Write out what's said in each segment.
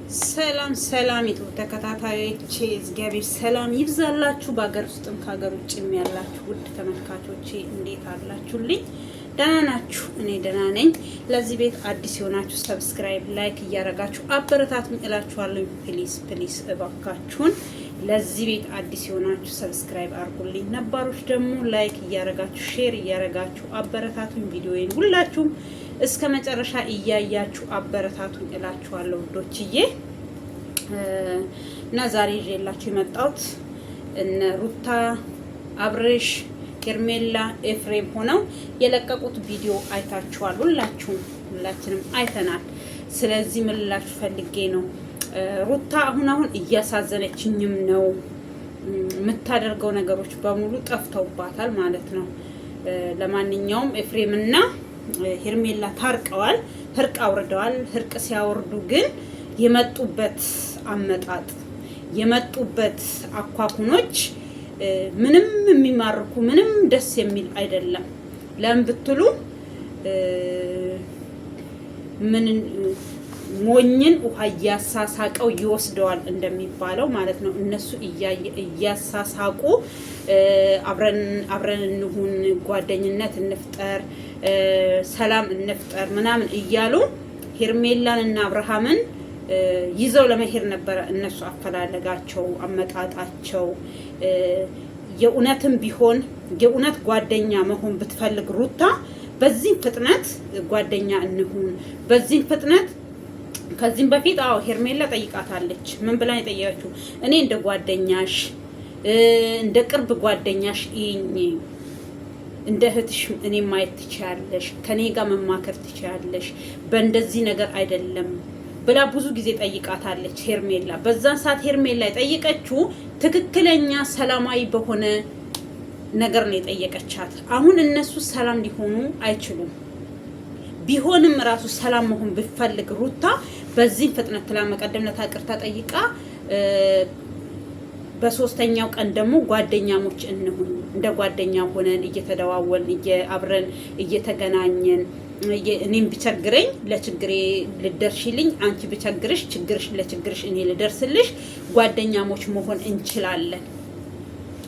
ሰላም ሰላም የዩቲዩብ ተከታታዮቼ እግዚአብሔር ሰላም ይብዛላችሁ። በሀገር ውስጥም ከሀገር ውጭም ያላችሁ ውድ ተመልካቾቼ እንዴት አላችሁልኝ? ደህና ናችሁ? እኔ ደህና ነኝ። ለዚህ ቤት አዲስ የሆናችሁ ሰብስክራይብ፣ ላይክ እያደረጋችሁ አበረታቱኝ እላችኋለሁ። ፕሊስ ፕሊስ እባካችሁን ለዚህ ቤት አዲስ የሆናችሁ ሰብስክራይብ አድርጉልኝ። ነባሮች ደግሞ ላይክ እያደረጋችሁ ሼር እያደረጋችሁ አበረታቱኝ። ቪዲዮዬን ሁላችሁም እስከ መጨረሻ እያያችሁ አበረታቱኝ እላችኋለሁ ውዶችዬ። እና ዛሬ ይዤላችሁ የመጣሁት እነ ሩታ፣ አብርሽ፣ ሄርሜላ፣ ኤፍሬም ሆነው የለቀቁት ቪዲዮ አይታችኋል። ሁላችንም አይተናል። ስለዚህ ምን ልላችሁ ፈልጌ ነው፣ ሩታ አሁን እያሳዘነችኝም ነው። የምታደርገው ነገሮች በሙሉ ጠፍተውባታል ማለት ነው። ለማንኛውም ኤፍሬምና ሄርሜላ ታርቀዋል፣ እርቅ አውርደዋል። እርቅ ሲያወርዱ ግን የመጡበት አመጣጥ የመጡበት አኳኩኖች ምንም የሚማርኩ ምንም ደስ የሚል አይደለም። ለምን ብትሉ ምን ሞኝን ውሃ እያሳሳቀው ይወስደዋል እንደሚባለው ማለት ነው። እነሱ እያሳሳቁ አብረን እንሁን፣ ጓደኝነት እንፍጠር፣ ሰላም እንፍጠር ምናምን እያሉ ሄርሜላን እና አብርሃምን ይዘው ለመሄድ ነበረ እነሱ አፈላለጋቸው፣ አመጣጣቸው። የእውነትም ቢሆን የእውነት ጓደኛ መሆን ብትፈልግ ሩታ በዚህ ፍጥነት ጓደኛ እንሁን፣ በዚህ ፍጥነት ከዚህም በፊት ሄርሜላ ጠይቃታለች። ምን ብላ የጠየቀችው? እኔ እንደ ጓደኛሽ እንደ ቅርብ ጓደኛሽ እንደ እህትሽ እኔ ማየት ትችያለሽ፣ ከኔ ጋር መማከር ትችያለሽ፣ በእንደዚህ ነገር አይደለም ብላ ብዙ ጊዜ ጠይቃታለች ሄርሜላ። በዛን ሰዓት ሄርሜላ የጠየቀችው ትክክለኛ ሰላማዊ በሆነ ነገር ነው የጠየቀቻት። አሁን እነሱ ሰላም ሊሆኑ አይችሉም። ቢሆንም ራሱ ሰላም መሆን ብፈልግ ሩታ በዚህ ፍጥነት ትላመቀደምነት ይቅርታ ጠይቃ በሶስተኛው ቀን ደግሞ ጓደኛሞች እንሁን፣ እንደ ጓደኛ ሆነን እየተደዋወልን አብረን እየተገናኘን እኔም ብቸግረኝ ለችግሬ ልደርሽልኝ፣ አንቺ ብቸግርሽ ለችግርሽ እኔ ልደርስልሽ፣ ጓደኛሞች መሆን እንችላለን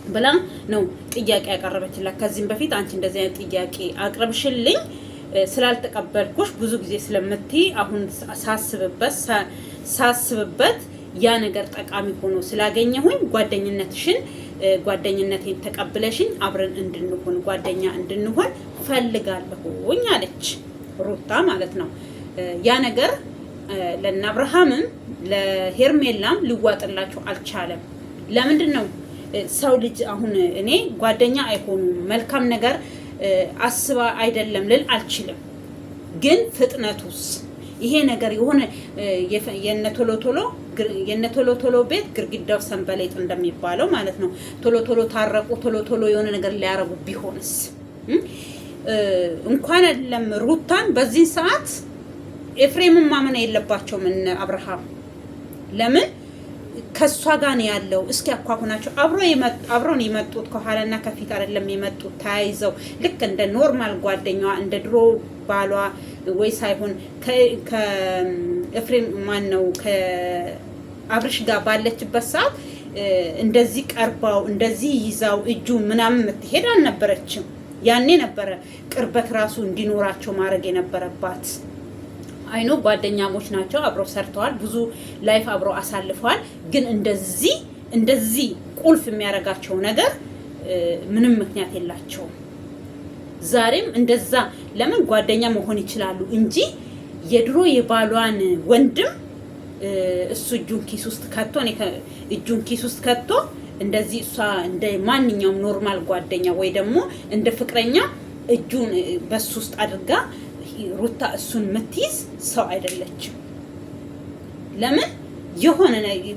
ብላ ነው ጥያቄ ያቀረበችላት። ከዚህም በፊት አንቺ እንደዚህ አይነት ጥያቄ አቅርብሽልኝ ስላልተቀበልኩሽ ብዙ ጊዜ ስለምትይ አሁን ሳስብበት ያ ነገር ጠቃሚ ሆኖ ስላገኘሁኝ ጓደኝነቴን ተቀብለሽኝ አብረን እንድንሆን ጓደኛ እንድንሆን ፈልጋለሁኝ አለች ሩታ ማለት ነው። ያ ነገር ለእነ አብርሃምም ለሄርሜላም ሊዋጥላቸው አልቻለም። ለምንድን ነው ሰው ልጅ አሁን እኔ ጓደኛ አይሆኑም መልካም ነገር አስባ አይደለም ልል አልችልም። ግን ፍጥነቱስ ይሄ ነገር የሆነ የነቶሎ ቶሎ ቤት ግርግዳው ሰንበሌጥ እንደሚባለው ማለት ነው። ቶሎ ታረቁ፣ ቶሎ የሆነ ነገር ሊያረጉ ቢሆንስ? እንኳን አይደለም ሩታን በዚህ ሰዓት ኤፍሬምን ማመን የለባቸውም እነ አብርሃም። ለምን ከሷ ጋር ነው ያለው። እስኪ አኳኩናቸው አብረውን የመጡት ከኋላና ከፊት አይደለም የመጡት ተያይዘው ልክ እንደ ኖርማል ጓደኛዋ እንደ ድሮ ባሏ ወይ ሳይሆን ከኤፍሬም ማን ነው ከአብርሽ ጋር ባለችበት ሰዓት እንደዚህ ቀርባው እንደዚህ ይዛው እጁ ምናምን የምትሄድ አልነበረችም። ያኔ ነበረ ቅርበት ራሱ እንዲኖራቸው ማድረግ የነበረባት። አይኖ ጓደኛሞች ናቸው፣ አብረው ሰርተዋል፣ ብዙ ላይፍ አብረው አሳልፈዋል። ግን እንደዚህ ቁልፍ የሚያደርጋቸው ነገር ምንም ምክንያት የላቸውም። ዛሬም እንደዛ ለምን ጓደኛ መሆን ይችላሉ እንጂ የድሮ የባሏን ወንድም እሱ እጁን ኪስ ውስጥ ከቶ እንደዚህ እሷ እንደ ማንኛውም ኖርማል ጓደኛ ወይ ደግሞ እንደ ፍቅረኛ እጁን በሱ ውስጥ አድርጋ ሩታ እሱን የምትይዝ ሰው አይደለችም። ለምን የሆነ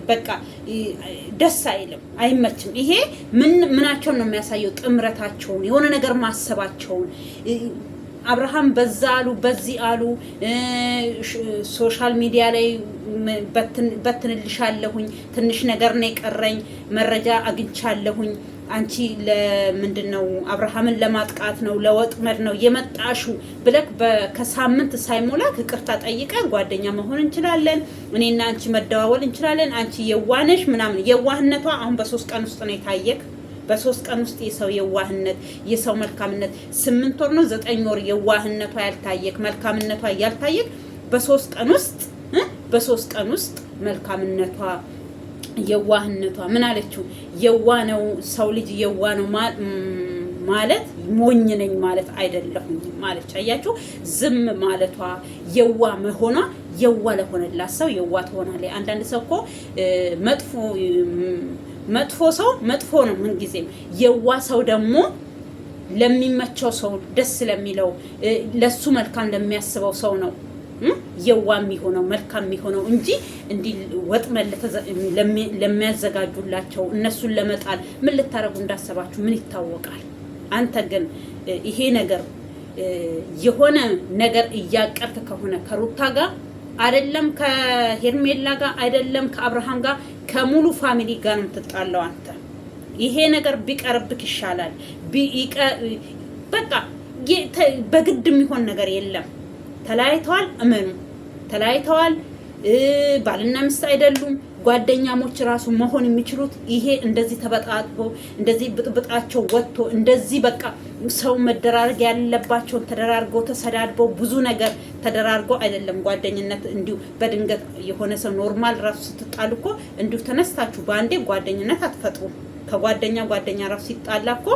በቃ ደስ አይልም፣ አይመችም። ይሄ ምናቸውን ነው የሚያሳየው? ጥምረታቸውን፣ የሆነ ነገር ማሰባቸውን። አብርሃም በዛ አሉ በዚህ አሉ፣ ሶሻል ሚዲያ ላይ በትንልሻለሁኝ፣ ትንሽ ነገር ነው የቀረኝ፣ መረጃ አግኝቻለሁኝ፣ አንቺ ለምንድነው አብርሃምን ለማጥቃት ነው ለወጥመድ ነው የመጣሹ ብለክ ከሳምንት ሳይሞላ ይቅርታ ጠይቀን ጓደኛ መሆን እንችላለን። እኔና አንቺ መደዋወል እንችላለን። አንቺ የዋነሽ ምናምን የዋህነቷ አሁን በ3 ቀን ውስጥ ነው የታየክ። በ3 ቀን ውስጥ የሰው የዋህነት የሰው መልካምነት 8 ወር ነው 9 ወር የዋህነቷ ያልታየክ መልካምነቷ ያልታየክ በ3 ቀን ውስጥ በ3 ቀን ውስጥ መልካምነቷ የዋህነቷ ምን አለችው? የዋ ነው ሰው ልጅ የዋ ነው ማለት ሞኝ ነኝ ማለት አይደለሁም ማለች። አያችሁ ዝም ማለቷ የዋ መሆኗ የዋ ለሆነላት ሰው የዋ ትሆናለች። አንዳንድ ሰው እኮ መጥፎ ሰው መጥፎ ነው ምን ጊዜም። የዋ ሰው ደግሞ ለሚመቸው ሰው ደስ ለሚለው ለሱ መልካም ለሚያስበው ሰው ነው የዋ የሚሆነው መልካም የሚሆነው እንጂ እንዲህ ወጥመድ ለሚያዘጋጁላቸው እነሱን ለመጣል ምን ልታረጉ እንዳሰባችሁ ምን ይታወቃል። አንተ ግን ይሄ ነገር የሆነ ነገር እያቀርክ ከሆነ ከሩታ ጋር አይደለም ከሄርሜላ ጋር አይደለም ከአብርሃም ጋር ከሙሉ ፋሚሊ ጋር ነው የምትጣለው አንተ። ይሄ ነገር ቢቀርብክ ይሻላል። በቃ በግድ የሚሆን ነገር የለም። ተለያይተዋል፣ እመኑ ተለያይተዋል። ባልና ሚስት አይደሉም። ጓደኛሞች ራሱ መሆን የሚችሉት ይሄ እንደዚህ ተበጣጥቦ እንደዚህ ብጥብጣቸው ወጥቶ እንደዚህ በቃ ሰው መደራረግ ያለባቸውን ተደራርገው ተሰዳድበው ብዙ ነገር ተደራርገው አይደለም። ጓደኝነት እንዲሁ በድንገት የሆነ ሰው ኖርማል ራሱ ስትጣሉ እኮ እንዲሁ ተነስታችሁ በአንዴ ጓደኝነት አትፈጥሩ። ጓደኛ ራሱ ሲጣላ እኮ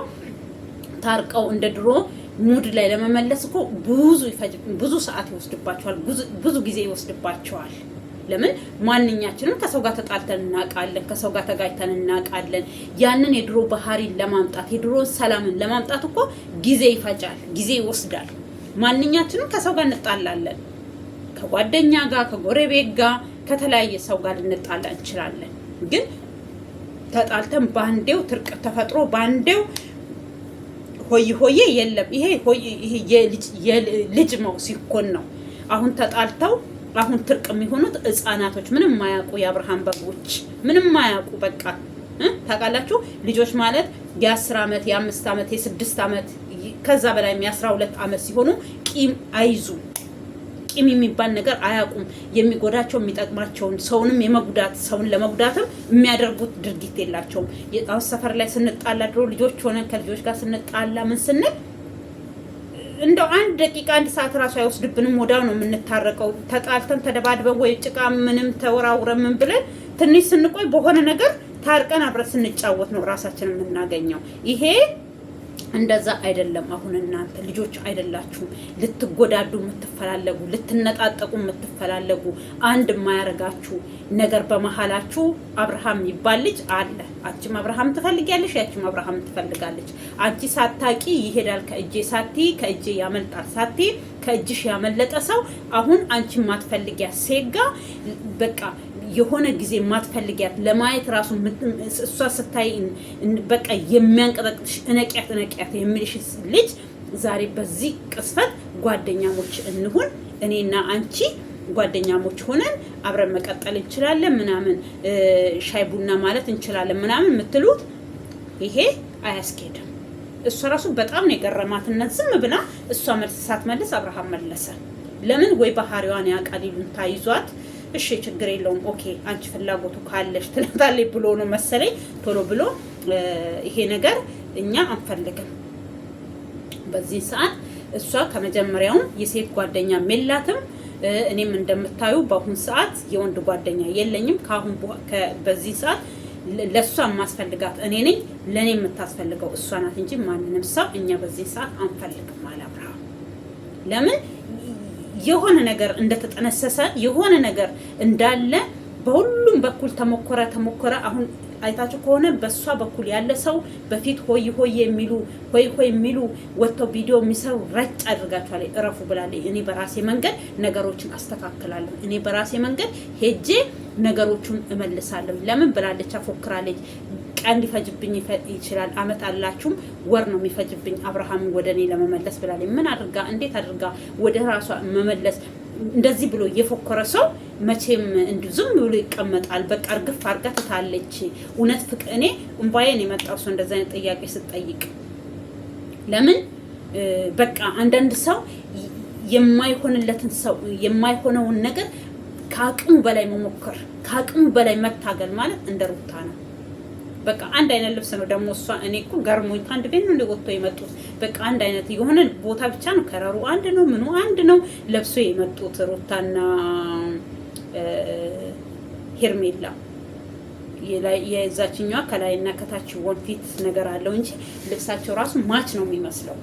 ታርቀው እንደ ድሮ ሙድ ላይ ለመመለስ እኮ ብዙ ሰዓት ይወስድባቸዋል፣ ብዙ ጊዜ ይወስድባቸዋል። ለምን ማንኛችንም ከሰው ጋር ተጣልተን እናውቃለን፣ ከሰው ጋር ተጋጭተን እናውቃለን። ያንን የድሮ ባህሪን ለማምጣት የድሮ ሰላምን ለማምጣት እኮ ጊዜ ይፈጃል፣ ጊዜ ይወስዳል። ማንኛችንም ከሰው ጋር እንጣላለን፣ ከጓደኛ ጋር፣ ከጎረቤት ጋር፣ ከተለያየ ሰው ጋር ልንጣላ እንችላለን። ግን ተጣልተን ባንዴው ትርቅ ተፈጥሮ ባንዴው ሆይ የለም። ይሄ የልጅ ነው ሲኮን ነው። አሁን ተጣልተው አሁን ትርቅ የሚሆኑት ህፃናቶች ምንም ማያውቁ የአብርሃም በጎች ምንም ማያውቁ በቃ ታውቃላችሁ። ልጆች ማለት የ10 ዓመት የ5 ዓመት የ6 ዓመት ከዛ በላይ የ12 ዓመት ሲሆኑ ቂም አይዙ ቂም የሚባል ነገር አያውቁም። የሚጎዳቸው የሚጠቅማቸውን ሰውንም የመጉዳት ሰውን ለመጉዳትም የሚያደርጉት ድርጊት የላቸውም። የጣው ሰፈር ላይ ስንጣላ ድሮ ልጆች ሆነን ከልጆች ጋር ስንጣላ ምን ስንል እንደው 1 ደቂቃ 1 ሰዓት ራሱ አይወስድብንም። ወዳው ነው የምንታረቀው። ተጣልተን ተደባድበው ወይ ጭቃ ምንም ተወራውረን ምን ብለን ትንሽ ስንቆይ በሆነ ነገር ታርቀን አብረን ስንጫወት ነው ራሳችንን የምናገኘው። ይሄ እንደዛ አይደለም። አሁን እናንተ ልጆች አይደላችሁም። ልትጎዳዱ የምትፈላለጉ ልትነጣጠቁ የምትፈላለጉ አንድ የማያረጋችሁ ነገር በመሃላችሁ አብርሃም ይባል ልጅ አለ። አንቺም አብርሃም ትፈልጊያለሽ፣ ያቺም አብርሃም ትፈልጋለች። አንቺ ሳታቂ ይሄዳል ከእጄ ሳቲ ከእጄ ያመልጣል ሳቲ ከእጅሽ ያመለጠ ሰው አሁን አንቺ ማትፈልጊያ ሴጋ በቃ የሆነ ጊዜ ማትፈልጊያት ለማየት ራሱ እሷ ስታይ በቃ የሚያንቀጠቅጥሽ እነቂያት የሚልሽ ልጅ ዛሬ በዚህ ቅስፈት ጓደኛሞች እንሁን፣ እኔና አንቺ ጓደኛሞች ሆነን አብረን መቀጠል እንችላለን ምናምን ሻይ ቡና ማለት እንችላለን ምናምን የምትሉት ይሄ አያስኬድም። እሷ ራሱ በጣም ነው የገረማትና ዝም ብላ እሷ መልስ ሳትመልስ አብርሃም መለሰ። ለምን ወይ ባህሪዋን ያቃሊሉን ታይዟት እሺ ችግር የለውም ኦኬ አንቺ ፍላጎቱ ካለሽ ትላታለች ብሎ ነው መሰለኝ ቶሎ ብሎ ይሄ ነገር እኛ አንፈልግም። በዚህ ሰዓት እሷ ከመጀመሪያው የሴት ጓደኛ የላትም። እኔም እንደምታዩ በአሁን ሰዓት የወንድ ጓደኛ የለኝም። በዚህ ሰዓት ለሷ ማስፈልጋት እኔ ነኝ። ለኔ የምታስፈልገው እሷ ናት እንጂ ማንንም ሰው እኛ በዚህ ሰዓት አንፈልግም አለ አብርሃም። ለምን የሆነ ነገር እንደተጠነሰሰ የሆነ ነገር እንዳለ በሁሉም በኩል ተሞከረ። አሁን አይታችሁ ከሆነ በሷ በኩል ያለ ሰው በፊት ሆይ የሚሉ ወጥተው ቪዲዮ የሚሰሩ ረጭ አድርጋችኋል። እረፉ ብላለች። እኔ በራሴ መንገድ ነገሮችን አስተካክላለሁ፣ እኔ በራሴ መንገድ ሄጄ ነገሮቹን እመልሳለሁ ለምን ብላለች። አፎክራለች። ቀን ሊፈጅብኝ ይችላል፣ አመት አላችሁም ወር ነው የሚፈጅብኝ አብርሃም ወደኔ ለመመለስ ብላለች። ምን አድርጋ እንዴት አድርጋ ወደ ራሷ መመለስ እንደዚህ ብሎ የፎከረ ሰው መቼም እንዲሁ ዝም ብሎ ይቀመጣል? በቃ እርግፍ አድርጋ ትታለች። እውነት ፍቅር እኔ እምባዬን የመጣው ሰው እንደዛ አይነት ጥያቄ ስትጠይቅ ለምን በቃ አንዳንድ ሰው የማይሆንለትን ሰው የማይሆነውን ነገር ከአቅሙ በላይ መሞከር ከአቅሙ በላይ መታገል ማለት እንደ ሩታ ነው። በቃ አንድ አይነት ልብስ ነው ደግሞ እሷ እኔ እኮ ገርሞኝ ከአንድ ቤት ነው እንደወጥቶ የመጡት። በቃ አንድ አይነት የሆነ ቦታ ብቻ ነው ከረሩ አንድ ነው ምኑ አንድ ነው ለብሶ የመጡት ሩታና ሄርሜላ። የዛችኛዋ ከላይና ከታች ወንፊት ነገር አለው እንጂ ልብሳቸው ራሱ ማች ነው የሚመስለው።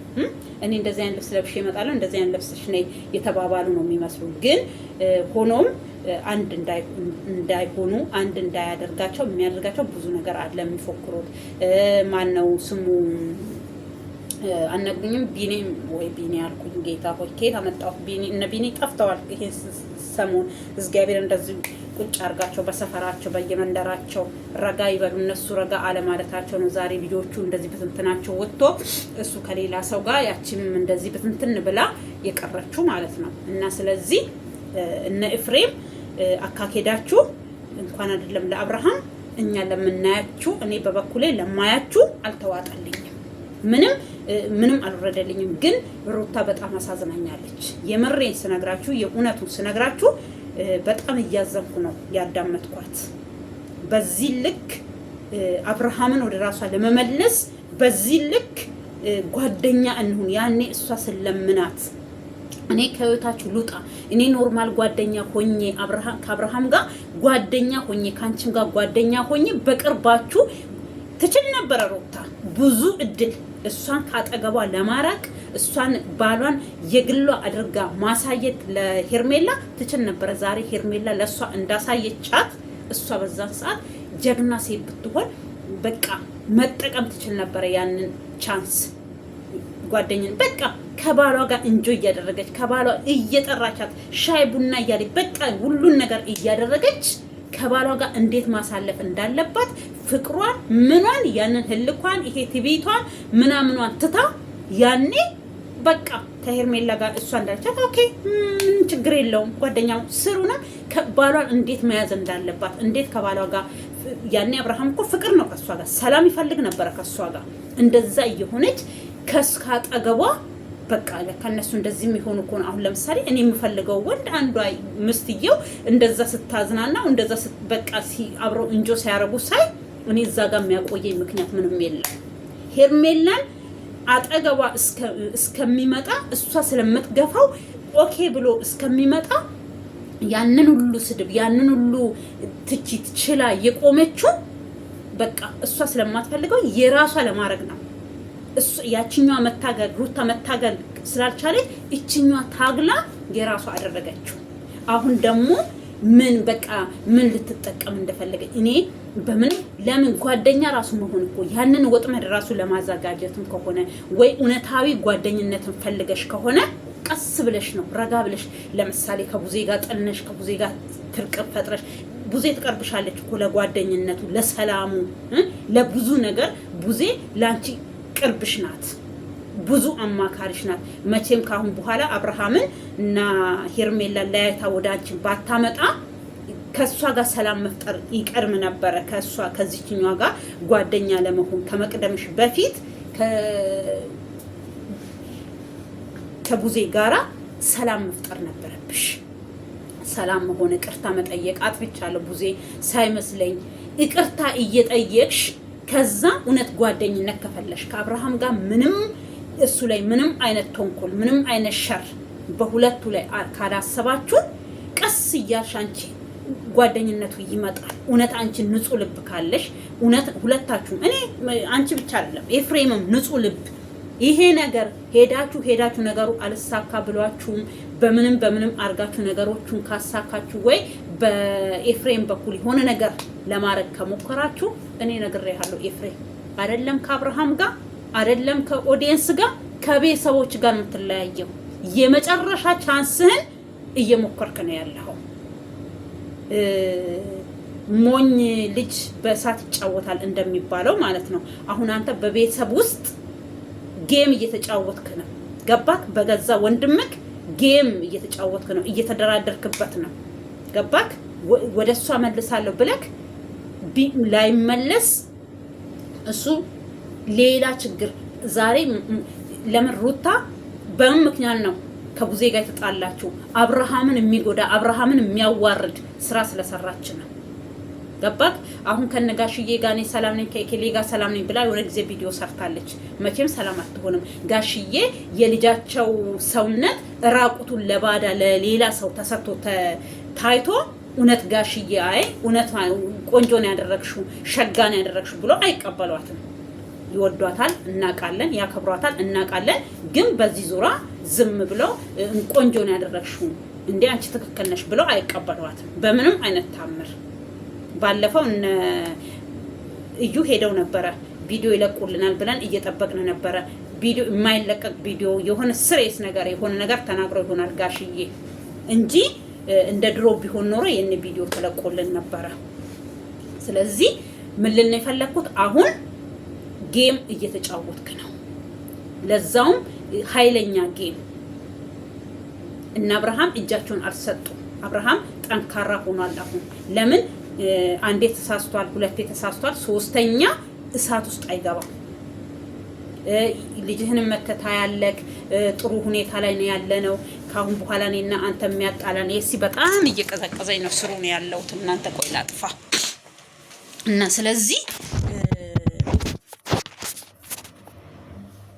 እኔ እንደዚህ አይነት ልብስ ለብሼ እመጣለሁ እንደዚህ አይነት ልብስሽ ነይ የተባባሉ ነው የሚመስሉ። ግን ሆኖም አንድ እንዳይሆኑ አንድ እንዳያደርጋቸው የሚያደርጋቸው ብዙ ነገር አለ። የሚፎክሩት ማነው ስሙ አነግሩኝም ቢኒ ወይ ቢኒ አልኩኝ። ጌታ ሆይ ከየት አመጣሁት? ቢኒ እነ ቢኒ ጠፍተዋል። ይሄ ሰሞን እግዚአብሔር እንደዚህ ቁጭ አርጋቸው በሰፈራቸው በየመንደራቸው ረጋ ይበሉ። እነሱ ረጋ አለማለታቸው ነው ዛሬ ልጆቹ እንደዚህ በትንትናቸው ወጥቶ እሱ ከሌላ ሰው ጋር ያቺም እንደዚህ በትንትን ብላ የቀረችው ማለት ነው። እና ስለዚህ እነ ኤፍሬም አካኬዳችሁ እንኳን አይደለም ለአብርሃም እኛ ለምናያችሁ እኔ በበኩሌ ለማያችሁ አልተዋጠልኝም። ምንም አልወረደልኝም። ግን ሩታ በጣም አሳዝናኛለች። የምሬን ስነግራችሁ የእውነቱን ስነግራችሁ በጣም እያዘንኩ ነው ያዳመጥኳት። በዚህ ልክ አብርሃምን ወደ ራሷ ለመመለስ በዚህ ልክ ጓደኛ እንሁን። ያኔ እሷ ስለምናት እኔ ከህይወታችሁ ልውጣ እኔ ኖርማል ጓደኛ ሆኜ ከአብርሃም ጋር ጓደኛ ሆኜ ካንቺም ጋር ጓደኛ ሆኜ በቅርባችሁ ትችል ነበረ ሩታ ብዙ እድል እሷን ካጠገቧ ለማራቅ እሷን ባሏን የግሏ አድርጋ ማሳየት ለሄርሜላ ትችል ነበረ። ዛሬ ሄርሜላ ለእሷ እንዳሳየቻት እሷ በዛን ሰዓት ጀግና ሴት ብትሆን በቃ መጠቀም ትችል ነበረ ያንን ቻንስ። ጓደኛን በቃ ከባሏ ጋር እንጆ እያደረገች ከባሏ እየጠራቻት ሻይ ቡና እያለች በቃ ሁሉን ነገር እያደረገች ከባሏ ጋር እንዴት ማሳለፍ እንዳለባት ፍቅሯን ምኗን ያንን ህልኳን ይሄ ትቢቷን ምናምኗን ትታ ያኔ በቃ ከሄርሜላ ጋር እሷ እንዳለቻት ኦኬ ችግር የለውም ጓደኛው ስሩና ከባሏን እንዴት መያዝ እንዳለባት እንዴት ከባሏ ጋር ያኔ አብርሃም እኮ ፍቅር ነው ከሷ ጋር ሰላም ይፈልግ ነበር ከሷ ጋር እንደዛ እየሆነች ከስካጠገቧ በቃ ለከነሱ እንደዚህ የሚሆኑ እኮ አሁን ለምሳሌ እኔ የምፈልገው ወንድ አንዷ ምስትየው እንደዛ ስታዝናናው እንደዛ በቃ አብረው እንጆ ሲያረጉ ሳይ እኔ እዛ ጋር የሚያቆየኝ ምክንያት ምንም የለም። ሄርሜላን አጠገቧ እስከሚመጣ እሷ ስለምትገፋው ኦኬ ብሎ እስከሚመጣ ያንን ሁሉ ስድብ ያንን ሁሉ ትችት ችላ የቆመችው በቃ እሷ ስለማትፈልገው የራሷ ለማድረግ ነው። እሱ ያቺኛዋ መታገል ሩታ መታገል ስላልቻለች እቺኛዋ ታግላ የራሷ አደረገችው። አሁን ደግሞ ምን በቃ ምን ልትጠቀም እንደፈለገ እኔ በምን ለምን ጓደኛ ራሱ መሆን እኮ ያንን ወጥመድ ራሱ ለማዘጋጀትም ከሆነ ወይ እውነታዊ ጓደኝነትን ፈልገሽ ከሆነ ቀስ ብለሽ ነው ረጋ ብለሽ ለምሳሌ ከቡዜ ጋር ጠልነሽ ከቡዜ ጋር ትርቅብ ፈጥረሽ ቡዜ ትቀርብሻለች እኮ ለጓደኝነቱ ለሰላሙ ለብዙ ነገር ቡዜ ላንቺ ቅርብሽ ናት። ብዙ አማካሪሽ ናት። መቼም ካሁን በኋላ አብርሃምን እና ሄርሜላ ለያይታ ወዳንቺ ባታመጣ ከሷ ጋር ሰላም መፍጠር ይቀርም ነበረ። ከሷ ከዚህኛዋ ጋር ጓደኛ ለመሆን ከመቅደምሽ በፊት ከቡዜ ጋራ ሰላም መፍጠር ነበረብሽ። ሰላም መሆን ይቅርታ መጠየቅ አጥፍቻለሁ ቡዜ ሳይመስለኝ ይቅርታ እየጠየቅሽ ከዛ እውነት ጓደኝነት ከፈለሽ ከአብርሃም ጋር ምንም እሱ ላይ ምንም አይነት ተንኮል ምንም አይነት ሸር በሁለቱ ላይ ካላሰባችሁ ቀስ እያልሽ አንቺ ጓደኝነቱ ይመጣል። እውነት አንቺ ንጹህ ልብ ካለሽ እውነት ሁለታችሁ እኔ አንቺ ብቻ አይደለም ኤፍሬምም ንጹህ ልብ ይሄ ነገር ሄዳችሁ ነገሩ አልሳካ ብሏችሁም በምንም አርጋችሁ ነገሮቹን ካሳካችሁ ወይ በኤፍሬም በኩል የሆነ ነገር ለማድረግ ከሞከራችሁ እኔ ነግሬሃለሁ ኤፍሬም አይደለም ከአብርሃም ጋር አይደለም ከኦዲየንስ ጋር ከቤተሰቦች ጋር የምትለያየው የመጨረሻ ቻንስህን እየሞከርክ ነው ያለው። ሞኝ ልጅ በእሳት ይጫወታል እንደሚባለው ማለት ነው። አሁን አንተ በቤተሰብ ውስጥ ጌም እየተጫወትክ ነው። ገባክ? በገዛ ወንድምክ ጌም እየተጫወትክ ነው፣ እየተደራደርክበት ነው። ገባክ? ወደሷ መልሳለሁ ብለክ ላይመለስ እሱ ሌላ ችግር። ዛሬ ለምን ሩታ በምን ምክንያት ነው ከቡዜ ጋር የተጣላችሁ? አብርሃምን የሚጎዳ አብርሃምን የሚያዋርድ ስራ ስለሰራች ነው። ገባክ? አሁን ከነጋሽዬ ጋር ነኝ ሰላም ነኝ ከኤኬሌ ጋር ሰላም ነኝ ብላ የሆነ ጊዜ ቪዲዮ ሰርታለች። መቼም ሰላም አትሆንም። ጋሽዬ የልጃቸው ሰውነት ራቁቱን ለባዳ ለሌላ ሰው ተሰጥቶ ታይቶ እውነት ጋሽዬ አይ እውነት ቆንጆ ነው ያደረግሽው ሸጋ ነው ያደረግሽው ብሎ አይቀበሏትም። ይወዷታል እናቃለን፣ ያከብሯታል እናቃለን። ግን በዚህ ዙራ ዝም ብለው ቆንጆ ነው ያደረግሽው እንዴ አንቺ ትክክል ነሽ ብለው አይቀበሏትም በምንም አይነት ታምር። ባለፈው እዩ ሄደው ነበረ ቪዲዮ ይለቁልናል ብለን እየጠበቅን ነበረ። ቪዲዮ የማይለቀቅ ቪዲዮ የሆነ ስሬስ ነገር የሆነ ነገር ተናግሮ ይሆናል ጋሽዬ እንጂ እንደ ድሮ ቢሆን ኖሮ የኔ ቪዲዮ ተለቆልን ነበረ። ስለዚህ ምን ልል ነው የፈለኩት አሁን ጌም እየተጫወትክ ነው፣ ለዛውም ኃይለኛ ጌም። እና አብርሃም እጃቸውን አልሰጡም። አብርሃም ጠንካራ ሆኗል። አሁን ለምን አንዴ ተሳስቷል፣ ሁለቴ ተሳስቷል፣ ሶስተኛ እሳት ውስጥ አይገባም። ልጅህንም መተታ ያለክ ጥሩ ሁኔታ ላይ ነው ያለነው። ካሁን በኋላ እኔና አንተ የሚያጣላን የሲ በጣም እየቀዘቀዘኝ ነው ስሩ ነው ያለሁት። እናንተ ቆይ ላጥፋ እና ስለዚህ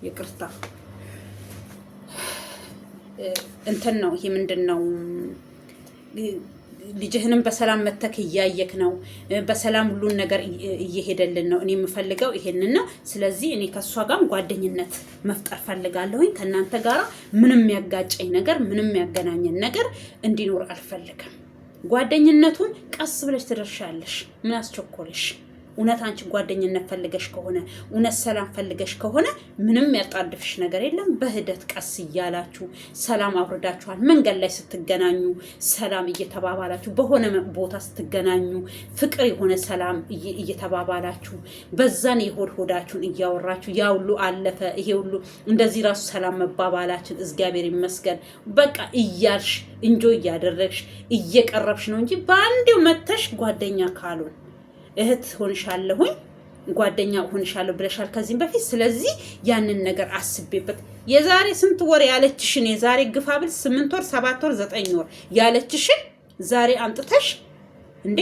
ይቅርታ እንትን ነው ይሄ ምንድነው ልጅህንም በሰላም መተክ እያየክ ነው። በሰላም ሁሉን ነገር እየሄደልን ነው። እኔ የምፈልገው ይሄንን ነው። ስለዚህ እኔ ከሷ ጋር ጓደኝነት መፍጠር ፈልጋለሁኝ። ከናንተ ጋራ ምንም ያጋጨኝ ነገር ምንም ያገናኘን ነገር እንዲኖር አልፈልግም። ጓደኝነቱን ቀስ ብለሽ ትደርሻለሽ። ምን አስቸኮልሽ? እውነት አንቺ ጓደኝነት ፈልገሽ ከሆነ እውነት ሰላም ፈልገሽ ከሆነ ምንም ያጣድፍሽ ነገር የለም። በሂደት ቀስ እያላችሁ ሰላም አውርዳችኋል። መንገድ ላይ ስትገናኙ ሰላም እየተባባላችሁ፣ በሆነ ቦታ ስትገናኙ ፍቅር የሆነ ሰላም እየተባባላችሁ በዛን የሆዳችሁን እያወራችሁ ያ ሁሉ አለፈ። ይሄ ሁሉ እንደዚህ ራሱ ሰላም መባባላችን እግዚአብሔር ይመስገን በቃ እያልሽ እንጆ እያደረግሽ እየቀረብሽ ነው እንጂ በአንዴው መተሽ ጓደኛ ካሉን እህት ሆንሻለሁኝ ጓደኛ ሆንሻለሁ ብለሻል ከዚህም በፊት። ስለዚህ ያንን ነገር አስቤበት የዛሬ ስንት ወር ያለችሽን የዛሬ ግፋብል 8 ወር 7 ወር 9 ወር ያለችሽን ዛሬ አምጥተሽ እንዴ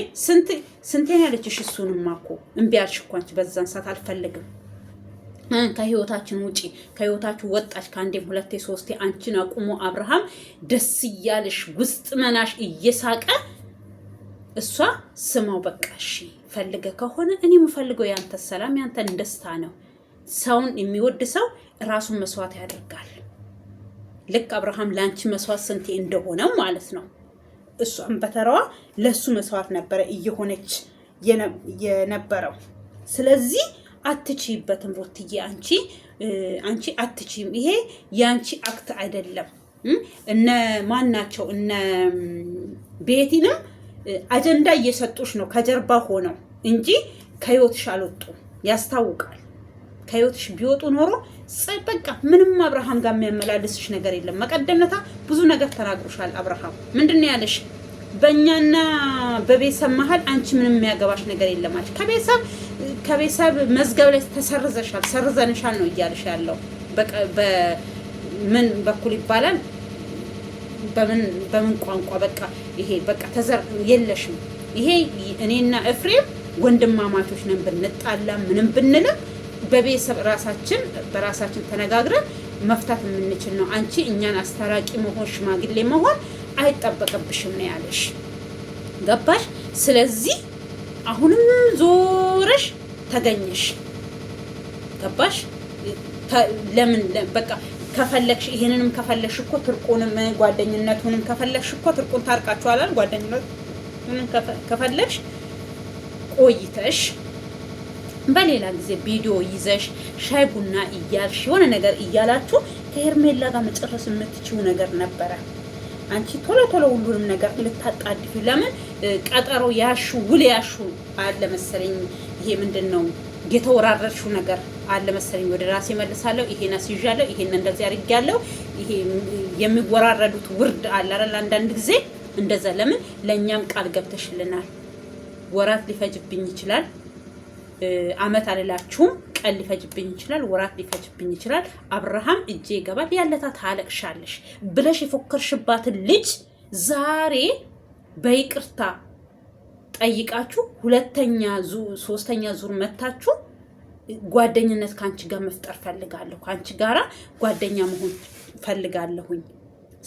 ስንት ያለችሽ? እሱንማ እኮ እምቢ አልሽ እኮ አንቺ በዛን ሰዓት አልፈልግም ከህይወታችን ውጪ ከህይወታችሁ ወጣች ከአንዴም ሁለቴ ሶስቴ አንቺን አቁሞ አብርሃም ደስ እያለሽ ውስጥ መናሽ እየሳቀ እሷ ስማው በቃ እሺ ፈልገ ከሆነ እኔ የምፈልገው ያንተ ሰላም ያንተን ደስታ ነው። ሰውን የሚወድ ሰው ራሱን መስዋዕት ያደርጋል። ልክ አብርሃም ላንቺ መስዋዕት ስንቴ እንደሆነው ማለት ነው። እሷም በተራዋ ለሱ መስዋዕት ነበረ እየሆነች የነበረው። ስለዚህ አትችይበትም ሩትዬ፣ አንቺ አትችይም። ይሄ ያንቺ አክት አይደለም። እነ ማናቸው እነ ቤቲንም አጀንዳ እየሰጡሽ ነው ከጀርባ ሆነው እንጂ ከህይወትሽ አልወጡ። ያስታውቃል። ከህይወትሽ ቢወጡ ኖሮ በቃ ምንም አብርሃም ጋር የሚያመላልስሽ ነገር የለም። መቀደምነታ ብዙ ነገር ተናግሮሻል አብርሃም። ምንድነው ያለሽ? በእኛና በቤተሰብ መሀል አንቺ ምንም የሚያገባሽ ነገር የለም አለሽ። ከቤተሰብ መዝገብ ላይ ተሰርዘሻል፣ ሰርዘንሻል ነው እያልሽ ያለው። በምን በኩል ይባላል? በምን ቋንቋ? በቃ ይሄ በቃ ተዘር የለሽም። ይሄ እኔና ኤፍሬም ወንድማማቾች ነን። ብንጣላ ምንም ብንልም በቤተሰብ በራሳችን ተነጋግረን መፍታት የምንችል ነው። አንቺ እኛን አስታራቂ መሆን ሽማግሌ መሆን አይጠበቅብሽም ነው ያለሽ። ገባሽ? ስለዚህ አሁንም ዞረሽ ተገኘሽ። ገባሽ? ለምን በቃ ከፈለግሽ ይሄንንም ከፈለግሽ እኮ ትርቁንም ጓደኝነቱንም ከፈለግሽ እኮ ትርቁን ታርቃችኋል። ጓደኝነቱንም ከፈለግሽ ቆይተሽ በሌላ ጊዜ ቪዲዮ ይዘሽ ሻይ ቡና እያልሽ የሆነ ነገር እያላችሁ ከሄርሜላ ጋር መጨረስ የምትችው ነገር ነበረ። አንቺ ቶሎ ሁሉንም ነገር ልታጣድፊ ለምን ቀጠሮ ያሹ ውል ያሹ አለ መሰለኝ። ይሄ ምንድነው የተወራረድሽው ነገር አለ መሰለኝ። ወደ ራሴ መልሳለሁ። ይሄን አስይዣለሁ፣ ይሄን እንደዚህ አድርጌያለሁ። ይሄ የሚወራረዱት ውርድ አለ አይደል? አንዳንድ ጊዜ እንደዛ። ለምን ለኛም ቃል ገብተሽልናል። ወራት ሊፈጅብኝ ይችላል፣ አመት አልላችሁም፣ ቀን ሊፈጅብኝ ይችላል፣ ወራት ሊፈጅብኝ ይችላል። አብርሃም እጄ ይገባል፣ ያለታ ታለቅሻለሽ ብለሽ የፎከርሽባትን ልጅ ዛሬ በይቅርታ ጠይቃችሁ ሁለተኛ ሶስተኛ ዙር መታችሁ ጓደኝነት ካንቺ ጋር መፍጠር ፈልጋለሁ፣ ካንቺ ጋራ ጓደኛ መሆን ፈልጋለሁኝ፣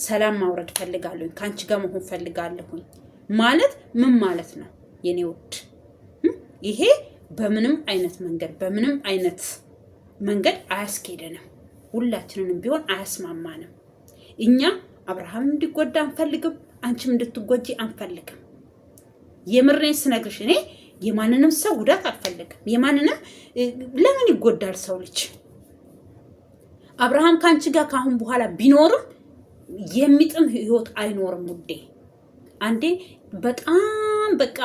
ሰላም ማውረድ ፈልጋለሁኝ፣ ካንቺ ጋር መሆን ፈልጋለሁኝ ማለት ምን ማለት ነው የኔ ውድ? ይሄ በምንም አይነት መንገድ አያስኬደንም። ሁላችንንም ቢሆን አያስማማንም። እኛ አብርሃም እንዲጎዳ አንፈልግም፣ አንቺም እንድትጎጂ አንፈልግም። የምሬን ስነግርሽ እኔ የማንንም ሰው ጉዳት አልፈልግም። የማንንም ለምን ይጎዳል ሰው ልጅ? አብርሃም ካንቺ ጋር ካሁን በኋላ ቢኖርም የሚጥም ህይወት አይኖርም ውዴ። አንዴ በጣም በቃ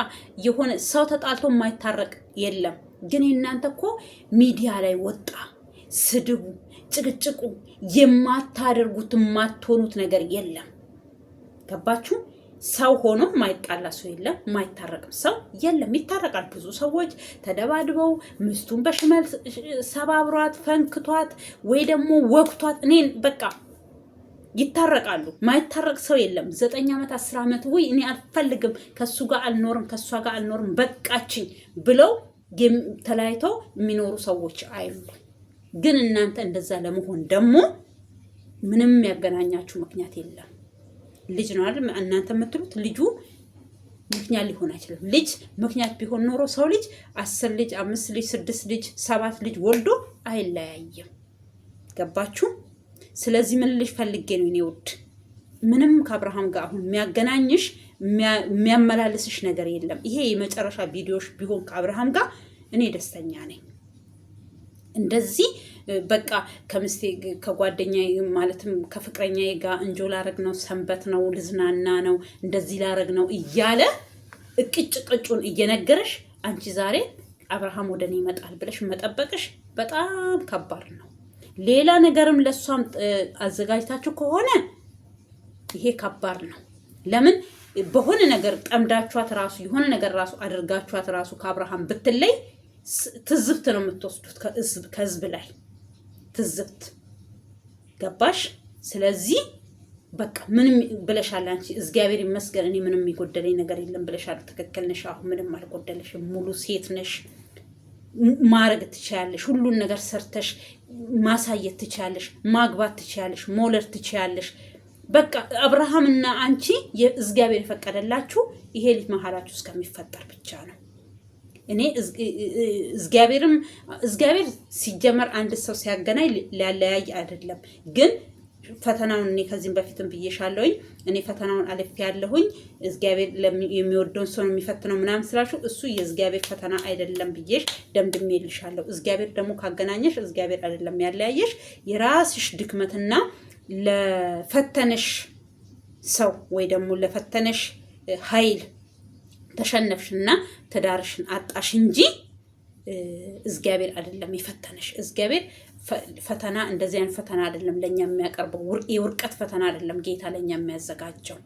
የሆነ ሰው ተጣልቶ የማይታረቅ የለም። ግን እናንተ እኮ ሚዲያ ላይ ወጣ ስድቡ፣ ጭቅጭቁ፣ የማታደርጉት የማትሆኑት ነገር የለም። ገባችሁ? ሰው ሆኖ የማይጣላ ሰው የለም፣ የማይታረቅም ሰው የለም። ይታረቃል። ብዙ ሰዎች ተደባድበው ሚስቱን በሽመል ሰባብሯት ፈንክቷት ወይ ደግሞ ወግቷት እኔን በቃ ይታረቃሉ። ማይታረቅ ሰው የለም። 9 ዓመት 10 ዓመት ወይ እኔ አልፈልግም ከሱ ጋር አልኖርም ከሷ ጋር አልኖርም በቃችኝ ብለው ተለያይተው የሚኖሩ ሰዎች አይሉ። ግን እናንተ እንደዛ ለመሆን ደግሞ ምንም ያገናኛችሁ ምክንያት የለም። ልጅ ነው አይደል እናንተ የምትሉት? ልጁ ምክንያት ሊሆን አይችልም። ልጅ ምክንያት ቢሆን ኖሮ ሰው ልጅ 10 ልጅ 5 ልጅ 6 ልጅ 7 ልጅ ወልዶ አይለያይም። ገባችሁ? ስለዚህ ምን ልጅ ፈልጌ ነው እኔ ውድ፣ ምንም ከአብርሃም ጋር አሁን የሚያገናኝሽ የሚያመላልስሽ ነገር የለም። ይሄ የመጨረሻ ቪዲዮሽ ቢሆን ከአብርሃም ጋር እኔ ደስተኛ ነኝ። እንደዚህ በቃ ከምስቴ ከጓደኛዬ ማለትም ከፍቅረኛዬ ጋር እንጆ ላረግ ነው፣ ሰንበት ነው፣ ልዝናና ነው፣ እንደዚህ ላረግ ነው እያለ እቅጭቅጩን እየነገረሽ አንቺ ዛሬ አብርሃም ወደ እኔ ይመጣል ብለሽ መጠበቅሽ በጣም ከባድ ነው። ሌላ ነገርም ለሷም አዘጋጅታችሁ ከሆነ ይሄ ከባድ ነው። ለምን በሆነ ነገር ጠምዳችኋት ራሱ የሆነ ነገር ራሱ አድርጋችኋት ራሱ ከአብርሃም ብትለይ ትዝብት ነው የምትወስዱት ከህዝብ ላይ ትዝብት። ገባሽ? ስለዚህ በቃ ምንም ብለሻል አንቺ። እግዚአብሔር ይመስገን እኔ ምንም የሚጎደለኝ ነገር የለም ብለሻል። ትክክል ነሽ። አሁን ምንም አልጎደለሽም። ሙሉ ሴት ነሽ። ማረግ ትችያለሽ። ሁሉን ነገር ሰርተሽ ማሳየት ትችያለሽ። ማግባት ትችያለሽ። መውለድ ትችያለሽ። በቃ አብርሃምና አንቺ የእግዚአብሔር የፈቀደላችሁ ይሄ ልጅ መሀላችሁ እስከሚፈጠር ብቻ ነው። እኔ እግዚአብሔር ሲጀመር አንድ ሰው ሲያገናኝ ሊያለያይ አይደለም። ግን ፈተናውን እኔ ከዚህም በፊትም ብዬሻለሁኝ። እኔ ፈተናውን አልፌ ያለሁኝ እግዚአብሔር የሚወደውን ሰው ነው የሚፈትነው ምናምን ስላልሽው እሱ የእግዚአብሔር ፈተና አይደለም ብዬሽ ደምድሜልሻለሁ። እግዚአብሔር ደግሞ ካገናኘሽ እግዚአብሔር አይደለም ያለያየሽ፣ የራስሽ ድክመትና ለፈተነሽ ሰው ወይ ደግሞ ለፈተነሽ ኃይል ተሸነፍሽና ትዳርሽን አጣሽ እንጂ እግዚአብሔር አይደለም የፈተነሽ። እግዚአብሔር ፈተና እንደዚህ አይነት ፈተና አይደለም ለኛ የሚያቀርበው። የውርቀት ፈተና አይደለም ጌታ ለኛ የሚያዘጋጀው።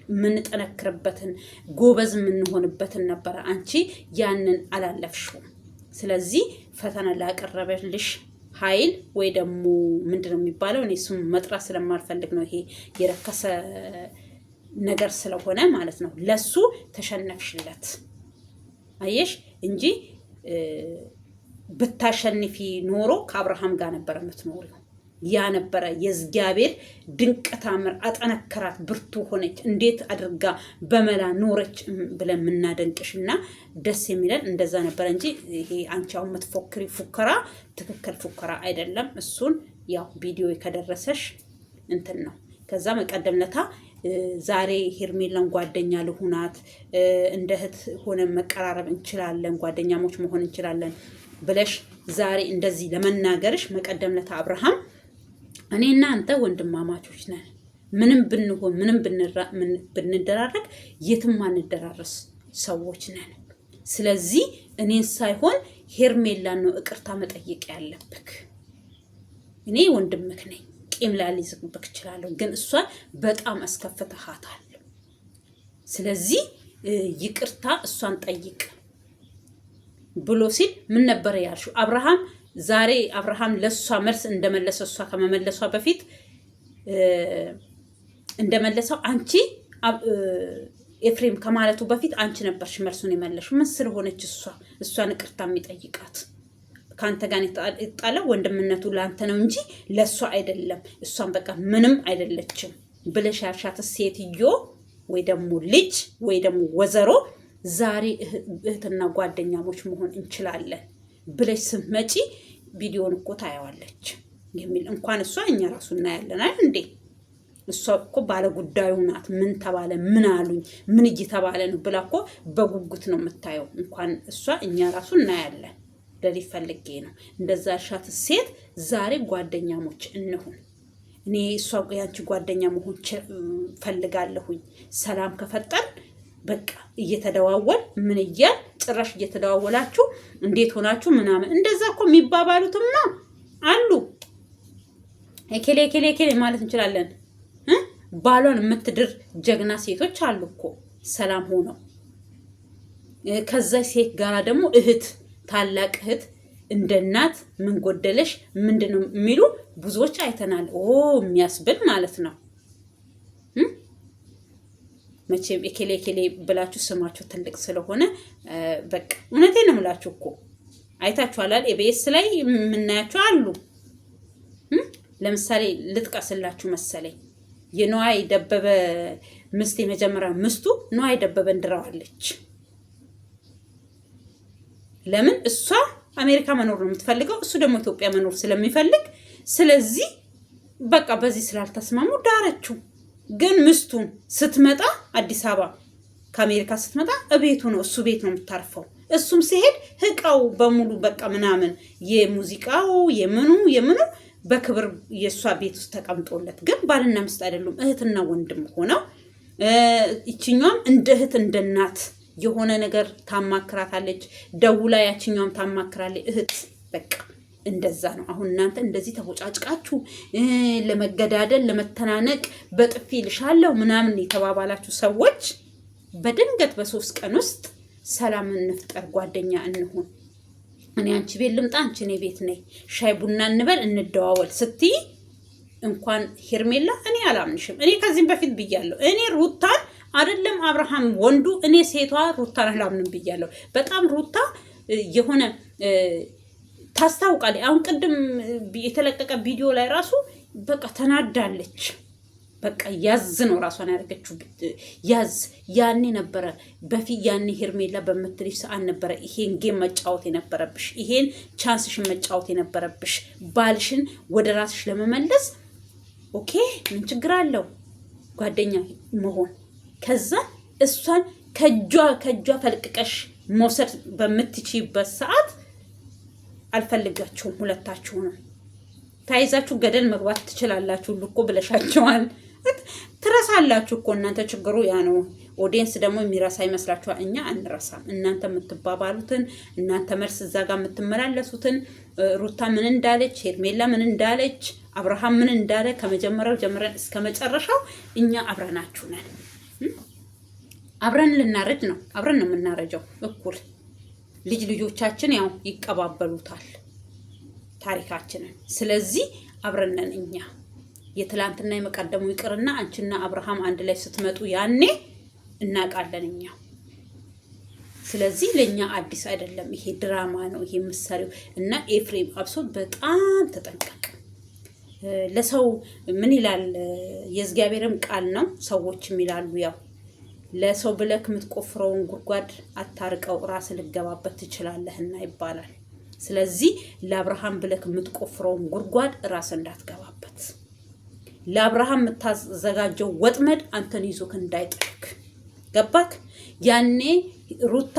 የምንጠነክርበትን ጎበዝ የምንሆንበትን ነበረ። አንቺ ያንን አላለፍሽውም። ስለዚህ ፈተና ላቀረበልሽ ኃይል ወይ ደግሞ ምንድነው የሚባለው? እኔ እሱም መጥራት ስለማልፈልግ ነው። ይሄ የረከሰ ነገር ስለሆነ ማለት ነው። ለሱ ተሸነፍሽለት አየሽ እንጂ ብታሸንፊ ኖሮ ከአብርሃም ጋር ነበር የምትኖሪው። ያ ነበረ የእግዚአብሔር ድንቅ ታምር። አጠነከራት፣ ብርቱ ሆነች፣ እንዴት አድርጋ በመላ ኖረች ብለን የምናደንቅሽና ደስ የሚለን እንደዛ ነበረ እንጂ ይሄ አንቺው የምትፎክሪ ፉከራ ትክክል ፉከራ አይደለም። እሱን ያው ቪዲዮ ከደረሰሽ እንትን ነው። ከዛ መቀደምለታ ዛሬ ሄርሜላን ጓደኛ ልሁናት እንደ እህት ሆነን መቀራረብ እንችላለን፣ ጓደኛሞች መሆን እንችላለን ብለሽ ዛሬ እንደዚህ ለመናገርሽ መቀደምለታ አብርሃም እኔና አንተ ወንድማማቾች ነን። ምንም ብንሆን ምንም ብንደራረግ የትም አንደራረስ ሰዎች ነን። ስለዚህ እኔን ሳይሆን ሄርሜላን ነው ይቅርታ መጠየቅ ያለብክ። እኔ ወንድምክ ነኝ፣ ቂም ላልይዝብክ እችላለሁ፣ ግን እሷ በጣም አስከፍተሃታል። ስለዚህ ይቅርታ እሷን ጠይቅ ብሎ ሲል ምን ነበር ያልሽው? አብርሃም ዛሬ አብርሃም ለሷ መልስ እንደመለሰ እሷ ከመመለሷ በፊት እንደመለሰው አንቺ ኤፍሬም ከማለቱ በፊት አንቺ ነበርሽ መልሱን የመለሽው። ምን ስለሆነች እሷን ይቅርታ የሚጠይቃት? ካንተ ጋር የተጣለው ወንድምነቱ ላንተ ነው እንጂ ለሷ አይደለም። እሷን በቃ ምንም አይደለችም ብለሽ ያልሻት ሴትዮ ወይ ደግሞ ልጅ ወይ ደግሞ ወዘሮ ዛሬ እህትና ጓደኛሞች መሆን እንችላለን ብለሽ ስትመጪ ቪዲዮን እኮ ታያዋለች የሚል እንኳን እሷ እኛ ራሱ እናያለን አይደል እንዴ? እሷ እኮ ባለ ጉዳዩ ናት። ምን ተባለ፣ ምን አሉኝ፣ ምን እየተባለ ነው ብላ እኮ በጉጉት ነው የምታየው። እንኳን እሷ እኛ ራሱ እናያለን። ለሊት ፈልጌ ነው እንደዛ ሻት ሴት ዛሬ ጓደኛሞች እንሁን። እኔ እሷ ያንቺ ጓደኛ መሆን ፈልጋለሁኝ። ሰላም ከፈጠን በቃ እየተደዋወል ምን እያል ጭራሽ እየተደዋወላችሁ እንዴት ሆናችሁ ምናምን እንደዛ እኮ የሚባባሉትማ አሉ። ኤኬሌ ማለት እንችላለን። ባሏን የምትድር ጀግና ሴቶች አሉ እኮ ሰላም ሆነው። ከዛ ሴት ጋራ ደግሞ እህት፣ ታላቅ እህት እንደ እናት ምን ጎደለሽ ምንድነው የሚሉ ብዙዎች አይተናል። የሚያስብል ማለት ነው። መቼም ኤኬሌ ብላችሁ ስማችሁ ትልቅ ስለሆነ በቃ እውነቴን ነው የምላችሁ እኮ አይታችኋል። ኤቢኤስ ላይ የምናያቸው አሉ። ለምሳሌ ልጥቀስላችሁ መሰለኝ የነዋይ ደበበ ምስት የመጀመሪያ ምስቱ ነዋይ ደበበ እንድራዋለች። ለምን? እሷ አሜሪካ መኖር ነው የምትፈልገው፣ እሱ ደግሞ ኢትዮጵያ መኖር ስለሚፈልግ፣ ስለዚህ በቃ በዚህ ስላልተስማሙ ዳረችው። ግን ምስቱን ስትመጣ አዲስ አበባ ከአሜሪካ ስትመጣ እቤቱ ነው እሱ ቤት ነው የምታርፈው። እሱም ሲሄድ እቃው በሙሉ በቃ ምናምን የሙዚቃው የምኑ በክብር የእሷ ቤት ውስጥ ተቀምጦለት፣ ግን ባልና ሚስት አይደሉም፣ እህትና ወንድም ሆነው ይችኛዋም እንደ እህት እንደ እናት የሆነ ነገር ታማክራታለች። ደውላ ያችኛዋም ታማክራለች። እህት በቃ እንደዛ ነው። አሁን እናንተ እንደዚህ ተቦጫጭቃችሁ ለመገዳደል ለመተናነቅ በጥፊ ልሻለሁ ምናምን የተባባላችሁ ሰዎች በድንገት በ3 ቀን ውስጥ ሰላም እንፍጠር፣ ጓደኛ እንሁን፣ እኔ አንቺ ቤት ልምጣ፣ አንቺ እኔ ቤት ነይ፣ ሻይ ቡና እንበል፣ እንደዋወል ስትይ እንኳን ሄርሜላ እኔ አላምንሽም። እኔ ከዚህም በፊት ብያለሁ። እኔ ሩታን አይደለም አብርሃም ወንዱ፣ እኔ ሴቷ ሩታን አላምንም ብያለሁ። በጣም ሩታ የሆነ ታስታውቃለች። አሁን ቅድም የተለቀቀ ቪዲዮ ላይ ራሱ በቃ ተናዳለች። በቃ ያዝ ነው ራሷን ያደረገችው። ያዝ ያኔ ነበረ በፊት ያኔ ሄርሜላ በምትልሽ ሰዓት ነበረ ይሄን ጌም መጫወት የነበረብሽ፣ ይሄን ቻንስሽን መጫወት የነበረብሽ፣ ባልሽን ወደ ራስሽ ለመመለስ። ኦኬ ምን ችግር አለው ጓደኛ መሆን? ከዛ እሷን ከእጇ ፈልቅቀሽ መውሰድ በምትችይበት ሰዓት አልፈልጋችሁም፣ ሁለታችሁንም ታይዛችሁ ገደል መግባት ትችላላችሁ እኮ ብለሻቸዋል። ትረሳላችሁ እኮ እናንተ። ችግሩ ያ ነው። ኦዲየንስ ደግሞ የሚረሳ ይመስላችኋል። እኛ አንረሳም። እናንተ የምትባባሉትን፣ እናንተ መልስ እዛ ጋር የምትመላለሱትን፣ ሩታ ምን እንዳለች፣ ሄርሜላ ምን እንዳለች፣ አብርሃም ምን እንዳለ ከመጀመሪያው ጀምረን እስከ መጨረሻው እኛ አብረናችሁ ነን። አብረን ልናረጅ ነው። አብረን ነው የምናረጀው እኩል። ልጆቻችን ያው ይቀባበሉታል ታሪካችንን። ስለዚህ አብረን ነን እኛ። የትላንትና የመቀደሙ ይቅርና አንቺና አብርሃም አንድ ላይ ስትመጡ ያኔ እናውቃለን እኛ። ስለዚህ ለኛ አዲስ አይደለም፣ ይሄ ድራማ ነው ይሄ ምሳሌው። እና ኤፍሬም አብሶ በጣም ተጠንቀቅ። ለሰው ምን ይላል የእግዚአብሔርም ቃል ነው፣ ሰዎችም ይላሉ ያው ለሰው ብለክ የምትቆፍረውን ጉድጓድ አታርቀው ራስ ልገባበት ትችላለህና ይባላል። ስለዚህ ለአብርሃም ብለክ የምትቆፍረውን ጉድጓድ ራስ እንዳትገባበት፣ ለአብርሃም የምታዘጋጀው ወጥመድ አንተን ይዞክ እንዳይጥልክ። ገባክ? ያኔ ሩታ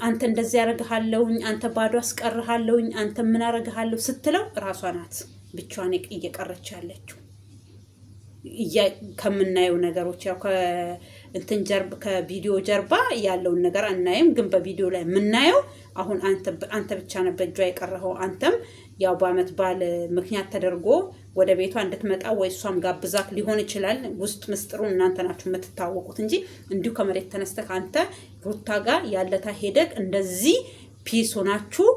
አንተ እንደዚህ ያረጋሃለሁኝ፣ አንተ ባዶ አስቀርሃለሁኝ፣ አንተ ምን አረጋሃለሁ ስትለው ራሷ ናት ብቻዋን እየቀረች ያለችው። ከምናየው ነገሮች ያው ከእንትን ጀርባ ከቪዲዮ ጀርባ ያለውን ነገር አናይም፣ ግን በቪዲዮ ላይ የምናየው አሁን አንተ ብቻ ነህ በእጇ የቀረኸው። አንተም ያው በአመት በዓል ምክንያት ተደርጎ ወደ ቤቷ እንድትመጣ ወይ እሷም ጋብዛክ ሊሆን ይችላል። ውስጥ ምስጥሩን እናንተ ናችሁ የምትታወቁት እንጂ እንዲሁ ከመሬት ተነስተህ አንተ ሩታ ጋር ያለታ ሄደክ እንደዚህ ፒስ ሆናችሁ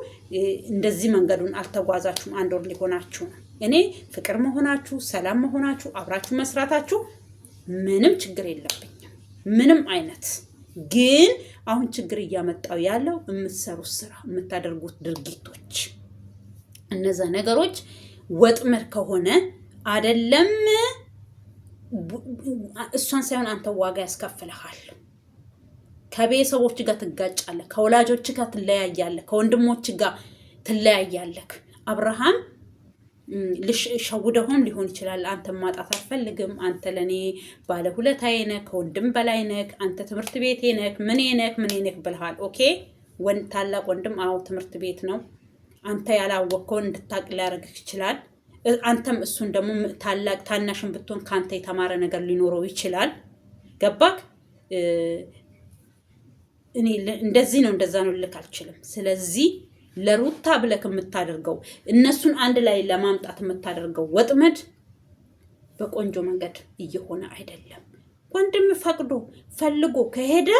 እንደዚህ መንገዱን አልተጓዛችሁም። 1 ወር ሊሆናችሁ ነው። እኔ ፍቅር መሆናችሁ ሰላም መሆናችሁ አብራችሁ መስራታችሁ ምንም ችግር የለብኝም፣ ምንም አይነት። ግን አሁን ችግር እያመጣው ያለው የምትሰሩት ስራ፣ የምታደርጉት ድርጊቶች፣ እነዛ ነገሮች ወጥመድ ከሆነ አይደለም እሷን ሳይሆን አንተ ዋጋ ያስከፍልሃል። ከቤተሰቦች ጋር ትጋጫለህ፣ ከወላጆች ጋር ትለያያለህ፣ ከወንድሞች ጋር ትለያያለህ። አብርሃም ሸውደውም ሊሆን ይችላል። አንተ ማጣት አልፈልግም፣ አንተ ለኔ ባለ ሁለታዬ ነህ፣ ከወንድም በላይ ነህ፣ አንተ ትምህርት ቤቴ ነህ፣ ምን ነህ ብለሃል። ኦኬ ታላቅ ወንድም አዎ ትምህርት ቤት ነው። አንተ ያላወቅከውን እንድታቅ ሊያደርግህ ይችላል። አንተም እሱን ደግሞ ታላቅ ታናሽን ብትሆን ካንተ የተማረ ነገር ሊኖረው ይችላል። ገባክ? እኔ እንደዚህ ነው እንደዛ ነው ልክ አልችልም። ስለዚህ ለሩታ ብለክ የምታደርገው እነሱን አንድ ላይ ለማምጣት የምታደርገው ወጥመድ በቆንጆ መንገድ እየሆነ አይደለም። ወንድም ፈቅዶ ፈልጎ ከሄደ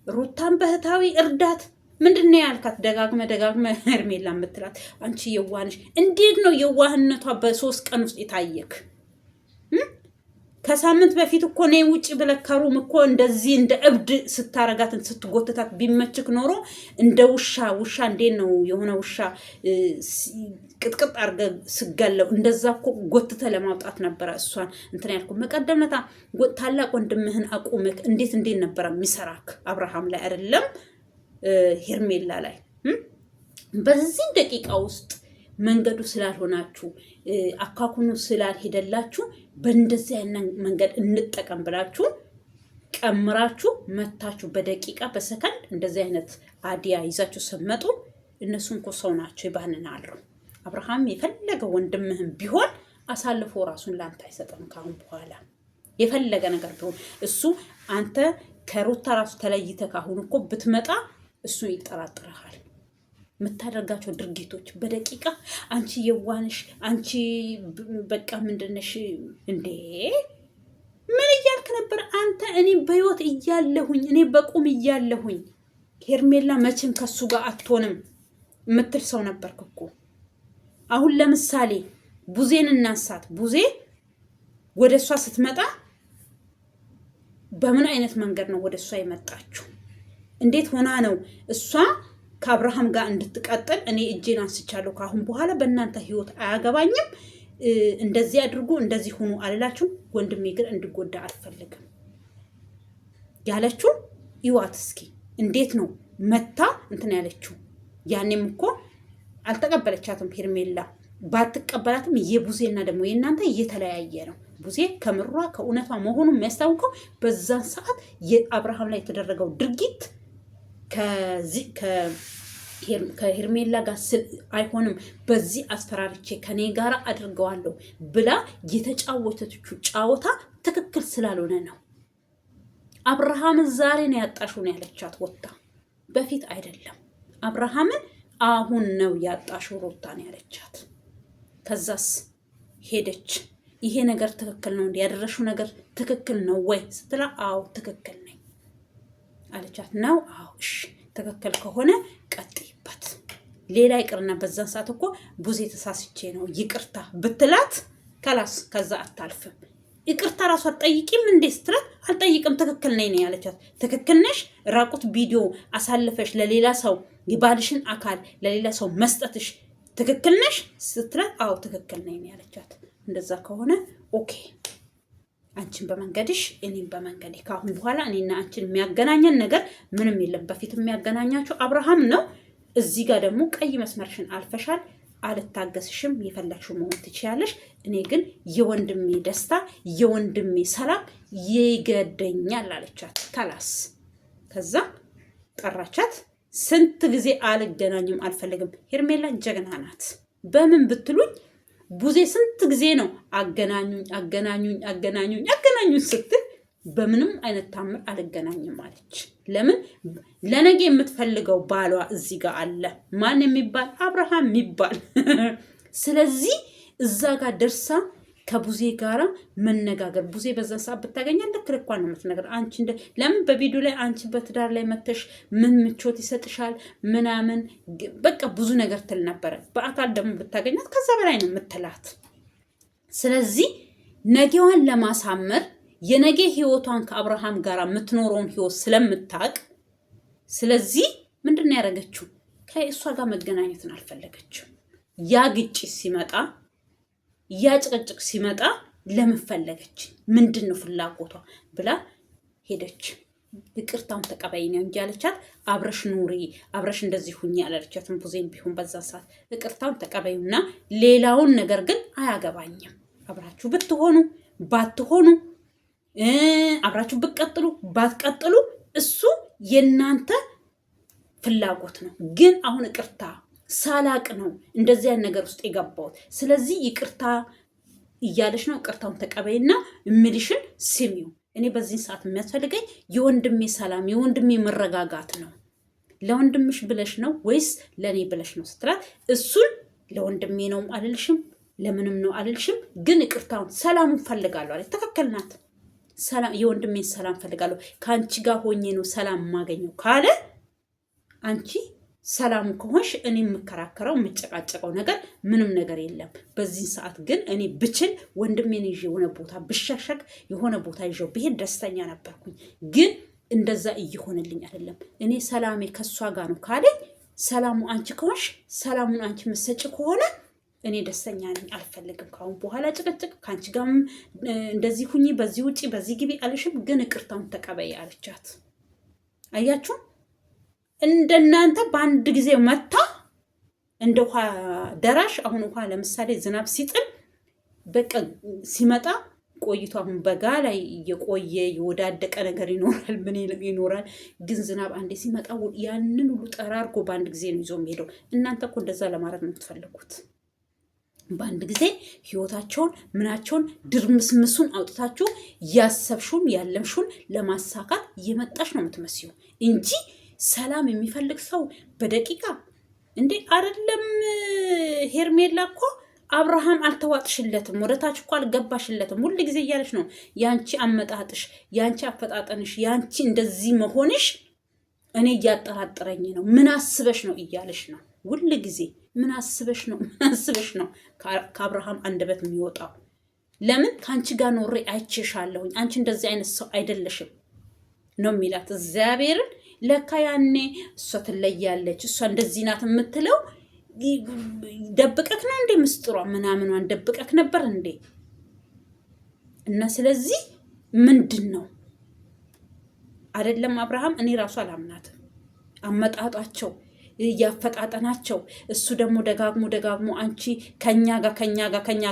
ሩታን በህታዊ እርዳት ምንድነው ያልካት? ደጋግመ ሄርሜላ የምትላት አንቺ የዋህነሽ። እንዴት ነው የዋህነቷ በ3 ቀን ውስጥ የታየክ? ከሳምንት በፊት እኮ ነው ውጪ ብለህ ከሩም እኮ እንደዚህ እንደ እብድ ስታረጋትን ስትጎተታት ቢመችክ ኖሮ እንደ ውሻ እንዴት ነው የሆነ ውሻ ቅጥቅጥ አድርገህ ስገለው እንደዛ እኮ ጎትተህ ለማውጣት ነበረ እሷን እንትን ያልኩ። መቀደምነታ ታላቅ ወንድምህን አቁምክ። እንዴት ነበረ የሚሰራክ አብርሃም ላይ አይደለም ሄርሜላ ላይ። በዚህ ደቂቃ ውስጥ መንገዱ ስላልሆናችሁ አካኩኑ ስላልሄደላችሁ በእንደዚህ አይነት መንገድ እንጠቀም ብላችሁ ቀምራችሁ መታችሁ በደቂቃ በሰከንድ እንደዚህ አይነት አዲያ ይዛችሁ ስትመጡ እነሱን እኮ ሰው ናቸው ይባንናሉ። አብርሃም የፈለገ ወንድምህም ቢሆን አሳልፎ ራሱን ላንተ አይሰጥም። ካሁን በኋላ የፈለገ ነገር ቢሆን እሱ አንተ ከሩታ ራሱ ተለይተህ ካሁን እኮ ብትመጣ እሱ ይጠራጥርሃል። የምታደርጋቸው ድርጊቶች በደቂቃ አንቺ የዋንሽ አንቺ በቃ ምንድነሽ እንዴ? ምን እያልክ ነበር አንተ? እኔ በህይወት እያለሁኝ እኔ በቁም እያለሁኝ ሄርሜላ መቼም ከሱ ጋር አትሆንም የምትል ሰው ነበርክ እኮ። አሁን ለምሳሌ ቡዜን እናንሳት። ቡዜ ወደ እሷ ስትመጣ በምን አይነት መንገድ ነው ወደ እሷ የመጣችው? እንዴት ሆና ነው እሷ ከአብርሃም ጋር እንድትቀጥል እኔ እጄን አንስቻለሁ፣ ካሁን በኋላ በእናንተ ህይወት አያገባኝም፣ እንደዚህ አድርጉ እንደዚህ ሆኑ አልላችሁም፣ ወንድሜ ግን እንድጎዳ አልፈልግም ያለችው ይዋት እስኪ እንዴት ነው መታ እንትን ያለችው? ያኔም እኮ አልተቀበለቻትም ሄርሜላ። ባትቀበላትም የቡዜና ደግሞ የእናንተ እየተለያየ ነው። ቡዜ ከምሯ ከእውነቷ መሆኑን የሚያስታውቀው በዛን ሰዓት የአብርሃም ላይ የተደረገው ድርጊት ከሄርሜላ ጋር አይሆንም፣ በዚህ አስፈራርቼ ከኔ ጋር አድርገዋለሁ ብላ የተጫወተችው ጫወታ ትክክል ስላልሆነ ነው። አብርሃምን ዛሬ ነው ያጣሽው ነው ያለቻት ወጣ፣ በፊት አይደለም። አብርሃምን አሁን ነው ያጣሽው ሩታ ነው ያለቻት። ከዛስ ሄደች። ይሄ ነገር ትክክል ነው እንዴ? ያደረሽው ነገር ትክክል ነው ወይ ስትላ፣ አዎ ትክክል ነኝ አለቻት። ነው አዎ እሺ ትክክል ከሆነ ቀጥይበት። ሌላ ይቅርና በዛን ሰዓት እኮ ቡዜ ተሳስቼ ነው ይቅርታ ብትላት ከላስ ከዛ አታልፍም። ይቅርታ ራሱ አትጠይቂም እንዴ ስትላት፣ አልጠይቅም ትክክል ነኝ ነው ያለቻት። ትክክል ነሽ። ራቁት ቪዲዮ አሳልፈሽ ለሌላ ሰው የባልሽን አካል ለሌላ ሰው መስጠትሽ ትክክል ነሽ ስትላት፣ አዎ ትክክል ነኝ ነው ያለቻት። እንደዛ ከሆነ ኦኬ፣ አንቺን በመንገድሽ እኔም በመንገዴ። ካሁን በኋላ እኔና አንቺን የሚያገናኘን ነገር ምንም የለም። በፊት የሚያገናኛቸው አብርሃም ነው። እዚህ ጋር ደግሞ ቀይ መስመርሽን አልፈሻል። አልታገስሽም። የፈለግሽው መሆን ትችያለሽ። እኔ ግን የወንድሜ ደስታ የወንድሜ ሰላም ይገደኛል አለቻት። ከላስ ከዛ ጠራቻት። ስንት ጊዜ አልገናኝም አልፈልግም። ሄርሜላ ጀግና ናት። በምን ብትሉኝ ቡዜ ስንት ጊዜ ነው አገናኙኝ ስትል በምንም አይነት ታምር አልገናኝም አለች። ለምን? ለነገ የምትፈልገው ባሏ እዚህ ጋር አለ። ማን የሚባል? አብርሃም የሚባል ስለዚህ እዛ ጋር ደርሳ ከቡዜ ጋራ መነጋገር። ቡዜ በዛን ሰዓት ብታገኛ ልክልኳን ነው የምትነግር። አንቺ ለምን በቪዲዮ ላይ አንቺ በትዳር ላይ መተሽ ምን ምቾት ይሰጥሻል ምናምን በቃ ብዙ ነገር ትል ነበረ። በአካል ደግሞ ብታገኛት ከዛ በላይ ነው የምትላት። ስለዚህ ነገዋን ለማሳመር የነገ ህይወቷን ከአብርሃም ጋር የምትኖረውን ህይወት ስለምታቅ ስለዚህ ምንድን ነው ያደረገችው? ከእሷ ጋር መገናኘትን አልፈለገችው። ያ ግጭት ሲመጣ ያ ጭቅጭቅ ሲመጣ ለምን ፈለገች? ምንድን ነው ፍላጎቷ ብላ ሄደች። ይቅርታውን ተቀበይ ነው እንጂ ያለቻት አብረሽ ኑሪ አብረሽ እንደዚህ ሁኚ ያለቻትም ቡዜም ቢሆን በዛ ሰዓት ይቅርታውን ተቀበዩና ሌላውን ነገር ግን አያገባኝም። አብራችሁ ብትሆኑ ባትሆኑ አብራችሁ ብትቀጥሉ ባትቀጥሉ እሱ የናንተ ፍላጎት ነው። ግን አሁን ይቅርታ ሳላቅ ነው እንደዚህ አይነት ነገር ውስጥ የገባሁት። ስለዚህ ይቅርታ እያለሽ ነው። ይቅርታውን ተቀበይና እምልሽን ስሚው። እኔ በዚህ ሰዓት የሚያስፈልገኝ የወንድሜ ሰላም የወንድሜ መረጋጋት ነው። ለወንድምሽ ብለሽ ነው ወይስ ለኔ ብለሽ ነው ስትላት እሱን ለወንድሜ ነው አልልሽም ለምንም ነው አልልሽም፣ ግን ይቅርታውን ሰላሙን ፈልጋለሁ አለች። ትክክል ናት። ሰላም የወንድሜን ሰላም ፈልጋለሁ ከአንቺ ጋር ሆኜ ነው ሰላም የማገኘው ካለ አንቺ ሰላሙ ከሆንሽ እኔ የምከራከረው የምጨቃጨቀው ነገር ምንም ነገር የለም። በዚህ ሰዓት ግን እኔ ብችል ወንድሜን ይዤ የሆነ ቦታ ብሻሸቅ የሆነ ቦታ ይዤው ብሄድ ደስተኛ ነበርኩኝ። ግን እንደዛ እየሆነልኝ አይደለም። እኔ ሰላሜ ከሷ ጋር ነው ካለኝ ሰላሙ አንቺ ከሆንሽ ሰላሙን አንቺ መሰጭ ከሆነ እኔ ደስተኛ ነኝ። አልፈልግም ካሁን በኋላ ጭቅጭቅ። ከአንቺ ጋር እንደዚህ ሁኚ፣ በዚህ ውጪ፣ በዚህ ግቢ አልሽም፣ ግን ይቅርታውን ተቀበይ አለቻት። አያችሁ እንደናንተ በአንድ ጊዜ መታ እንደ ውሃ ደራሽ። አሁን ውሃ ለምሳሌ ዝናብ ሲጥል በቃ ሲመጣ ቆይቶ አሁን በጋ ላይ የቆየ የወዳደቀ ነገር ይኖራል፣ ምን ይኖራል። ግን ዝናብ አንዴ ሲመጣ ያንን ሁሉ ጠራርጎ በአንድ ጊዜ ነው ይዞ የሚሄደው። እናንተ እኮ እንደዛ ለማድረግ ነው የምትፈልጉት። በአንድ ጊዜ ህይወታቸውን ምናቸውን ድርምስምሱን አውጥታችሁ ያሰብሹን ያለምሹን ለማሳካት እየመጣሽ ነው የምትመስዩ እንጂ ሰላም የሚፈልግ ሰው በደቂቃ እንዴ አይደለም። ሄርሜላ እኮ አብርሃም አልተዋጥሽለትም፣ ወደታች እኮ አልገባሽለትም። ሁሉ ጊዜ እያለሽ ነው ያንቺ አመጣጥሽ፣ ያንቺ አፈጣጠንሽ፣ ያንቺ እንደዚህ መሆንሽ እኔ እያጠራጠረኝ ነው። ምን አስበሽ ነው እያለሽ ነው ሁሉ ጊዜ። ምን አስበሽ ነው ከአብርሃም አንደበት የሚወጣው? ለምን ከአንቺ ጋር ኖሬ አይቼሻለሁኝ፣ አንቺ እንደዚህ አይነት ሰው አይደለሽም ነው የሚላት እግዚአብሔርን። ለካ ያኔ እሷ ትለያለች፣ እሷ እንደዚህ ናት የምትለው ደብቀክ ነው እንዴ? ምስጥሯ ምናምኗን ደብቀክ ነበር እንዴ? እና ስለዚህ ምንድን ነው አይደለም አብርሃም፣ እኔ ራሱ አላምናትም። አመጣጣቸው ያፈጣጠናቸው እሱ ደግሞ ደጋግሞ አንቺ ከኛ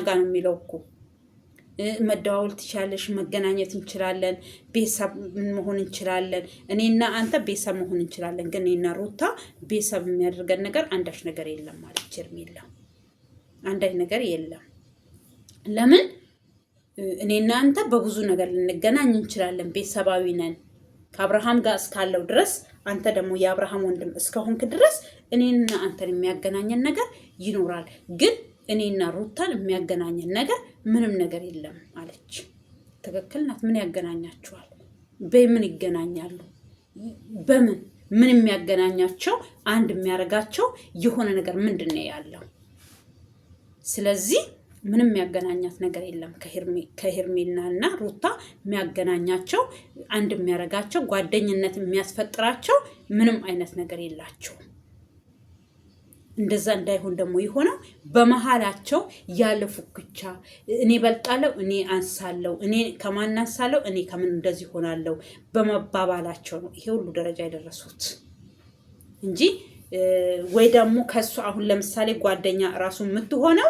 ጋር ነው የሚለው እኮ። መደዋወል ትችላለሽ፣ መገናኘት እንችላለን፣ ቤተሰብ መሆን እንችላለን፣ እኔና አንተ ቤተሰብ መሆን እንችላለን። ግን እኔና ሩታ ቤተሰብ የሚያደርገን ነገር አንዳች ነገር የለም ማለት ሄርሜላ፣ አንዳች ነገር የለም። ለምን እኔና አንተ በብዙ ነገር ልንገናኝ እንችላለን፣ ቤተሰባዊ ነን። ከአብርሃም ጋር እስካለው ድረስ አንተ ደግሞ የአብርሃም ወንድም እስከሆንክ ድረስ እኔና አንተን የሚያገናኘን ነገር ይኖራል። ግን እኔና ሩታን የሚያገናኘን ነገር ምንም ነገር የለም አለች። ትክክል ናት። ምን ያገናኛቸዋል? በምን ይገናኛሉ? ምን የሚያገናኛቸው? አንድ የሚያደርጋቸው የሆነ ነገር ምንድን ነው ያለው? ስለዚህ ምንም የሚያገናኛት ነገር የለም። ከሄርሜላ እና ሩታ የሚያገናኛቸው አንድ የሚያደርጋቸው ጓደኝነት የሚያስፈጥራቸው ምንም አይነት ነገር የላቸው። እንደዛ እንዳይሆን ደግሞ የሆነው በመሀላቸው ያለ ፉክቻ፣ እኔ በልጣለሁ፣ እኔ አንሳለሁ፣ እኔ ከማን አንሳለሁ፣ እኔ ከምን እንደዚህ ሆናለሁ በመባባላቸው ነው ይሄ ሁሉ ደረጃ የደረሱት እንጂ ወይ ደግሞ ከሱ አሁን ለምሳሌ ጓደኛ እራሱ የምትሆነው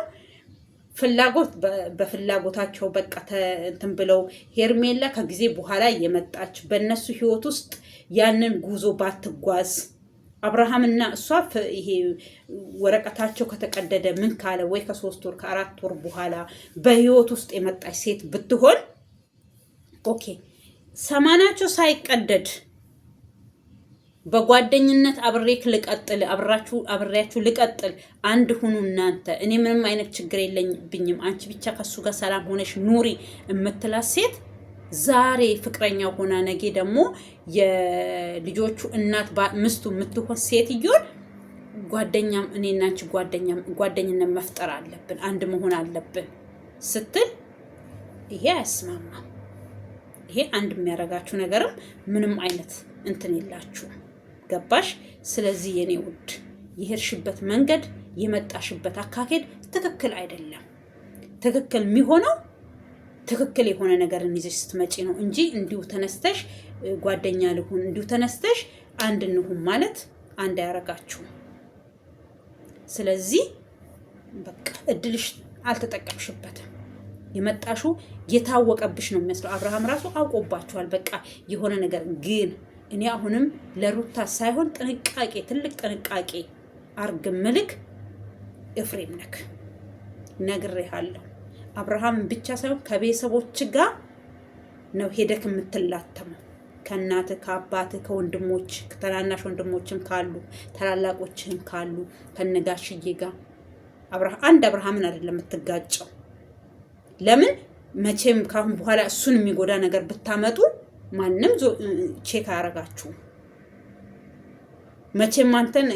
ፍላጎት በፍላጎታቸው በቃ እንትን ብለው ሄርሜላ ከጊዜ በኋላ የመጣች በእነሱ ህይወት ውስጥ ያንን ጉዞ ባትጓዝ አብርሃምና እሷ ይሄ ወረቀታቸው ከተቀደደ ምን ካለ ወይ ከ3 ወር ከ4 ወር በኋላ በህይወት ውስጥ የመጣች ሴት ብትሆን ኦኬ፣ ሰማናቸው ሳይቀደድ በጓደኝነት አብሬክ ልቀጥል፣ አብሬያችሁ ልቀጥል፣ አንድ ሁኑ እናንተ፣ እኔ ምንም አይነት ችግር የለብኝም፣ አንቺ ብቻ ከሱ ጋር ሰላም ሆነሽ ኑሪ እምትላት ሴት ዛሬ ፍቅረኛው ሆና ነገ ደግሞ የልጆቹ እናት ምስቱ የምትሆን ሴትዮን ጓደኛም እኔና አንቺ ጓደኝነት መፍጠር አለብን፣ አንድ መሆን አለብን ስትል ይሄ አያስማማም። ይሄ አንድ የሚያረጋችሁ ነገርም ምንም አይነት እንትን የላችሁ። ገባሽ? ስለዚህ የኔ ውድ የሄድሽበት መንገድ የመጣሽበት አካሄድ ትክክል አይደለም። ትክክል የሚሆነው ትክክል የሆነ ነገርን ይዘሽ ስትመጪ ነው እንጂ እንዲሁ ተነስተሽ ጓደኛ ልሁን እንዲሁ ተነስተሽ አንድ እንሁን ማለት አንድ አያረጋችሁም። ስለዚህ በቃ እድልሽ አልተጠቀምሽበትም። የመጣሹ የታወቀብሽ ነው የሚመስለው። አብርሃም ራሱ አውቆባችኋል። በቃ የሆነ ነገር ግን እኔ አሁንም ለሩታ ሳይሆን ጥንቃቄ፣ ትልቅ ጥንቃቄ አርግ ምልክ ኤፍሬም ነክ ነግሬሃለሁ። አብርሃም ብቻ ሳይሆን ከቤተሰቦች ጋር ነው ሄደክ የምትላተመው። ከእናትህ፣ ከአባትህ፣ ከወንድሞች፣ ከታናናሽ ወንድሞችም ካሉ ታላላቆችህም ካሉ ከነጋሽዬ ጋር አንድ አብርሃምን አይደለም የምትጋጨው። ለምን መቼም ካሁን በኋላ እሱን የሚጎዳ ነገር ብታመጡ ማንም ቼክ አያረጋችሁም። መቼም አንተን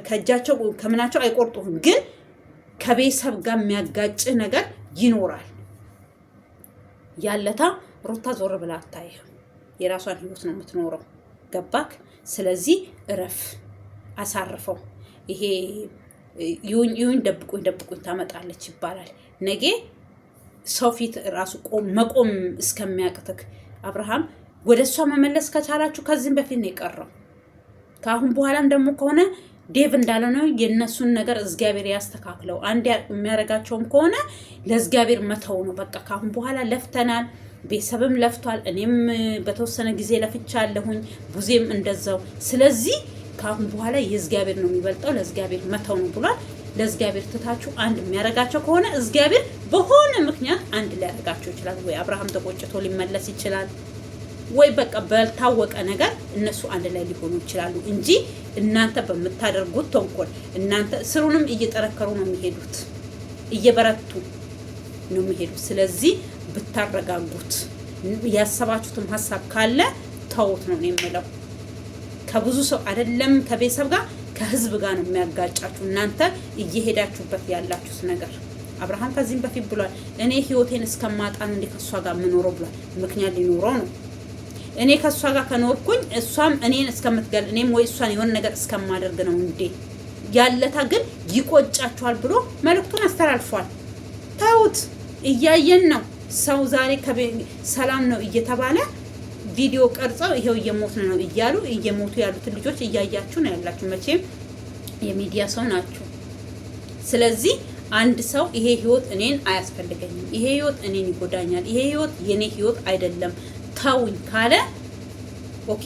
ከእጃቸው ከምናቸው አይቆርጡህም። ግን ከቤተሰብ ጋር የሚያጋጭህ ነገር ይኖራል። ያለታ ሩታ ዞር ብላ አታይህም። የራሷን ህይወት ነው የምትኖረው። ገባክ? ስለዚህ እረፍ፣ አሳርፈው። ይሄ ይሁን ደብቁኝ ታመጣለች ይባላል። ነገ ሰው ፊት ራሱ መቆም እስከሚያቅትክ አብርሃም ወደ እሷ መመለስ ከቻላችሁ ከዚህም በፊት ነው የቀረው። ከአሁን በኋላም ደግሞ ከሆነ ዴቭ እንዳለው ነው የነሱን ነገር እግዚአብሔር ያስተካክለው። አንድ የሚያረጋቸውም ከሆነ ለእግዚአብሔር መተው ነው በቃ። ከአሁን በኋላ ለፍተናል፣ ቤተሰብም ለፍቷል፣ እኔም በተወሰነ ጊዜ ለፍቻለሁኝ፣ ቡዜም እንደዛው። ስለዚህ ከአሁን በኋላ የእግዚአብሔር ነው የሚበልጠው፣ ለእግዚአብሔር መተው ነው ብሏል። ለእግዚአብሔር ትታችሁ አንድ የሚያረጋቸው ከሆነ እግዚአብሔር በሆነ ምክንያት አንድ ሊያረጋቸው ይችላል። ወይ አብርሃም ተቆጭቶ ሊመለስ ይችላል፣ ወይ በቃ ባልታወቀ ነገር እነሱ አንድ ላይ ሊሆኑ ይችላሉ እንጂ እናንተ በምታደርጉት ተንኮል እናንተ ስሩንም እየጠረከሩ ነው የሚሄዱት፣ እየበረቱ ነው የሚሄዱት። ስለዚህ ብታረጋጉት፣ ያሰባችሁትም ሀሳብ ካለ ተውት ነው የምለው። ከብዙ ሰው አይደለም ከቤተሰብ ጋር ከህዝብ ጋር ነው የሚያጋጫችሁ እናንተ እየሄዳችሁበት ያላችሁት ነገር። አብርሃም ከዚህም በፊት ብሏል፣ እኔ ህይወቴን እስከማጣ ነው እንደ ከሷ ጋር የምኖረው ብሏል። ምክንያት ሊኖረው ነው። እኔ ከሷ ጋር ከኖርኩኝ እሷም እኔን እስከምትገል እኔም ወይ እሷን የሆነ ነገር እስከማደርግ ነው እንዴ ያለታ። ግን ይቆጫችኋል ብሎ መልእክቱን አስተላልፏል። ተውት፣ እያየን ነው። ሰው ዛሬ ሰላም ነው እየተባለ ቪዲዮ ቀርጸው ይሄው እየሞትን ነው እያሉ እየሞቱ ያሉትን ልጆች እያያችሁ ነው ያላችሁ። መቼም የሚዲያ ሰው ናችሁ። ስለዚህ አንድ ሰው ይሄ ህይወት እኔን አያስፈልገኝም፣ ይሄ ህይወት እኔን ይጎዳኛል፣ ይሄ ህይወት የኔ ህይወት አይደለም ተውኝ ካለ ኦኬ፣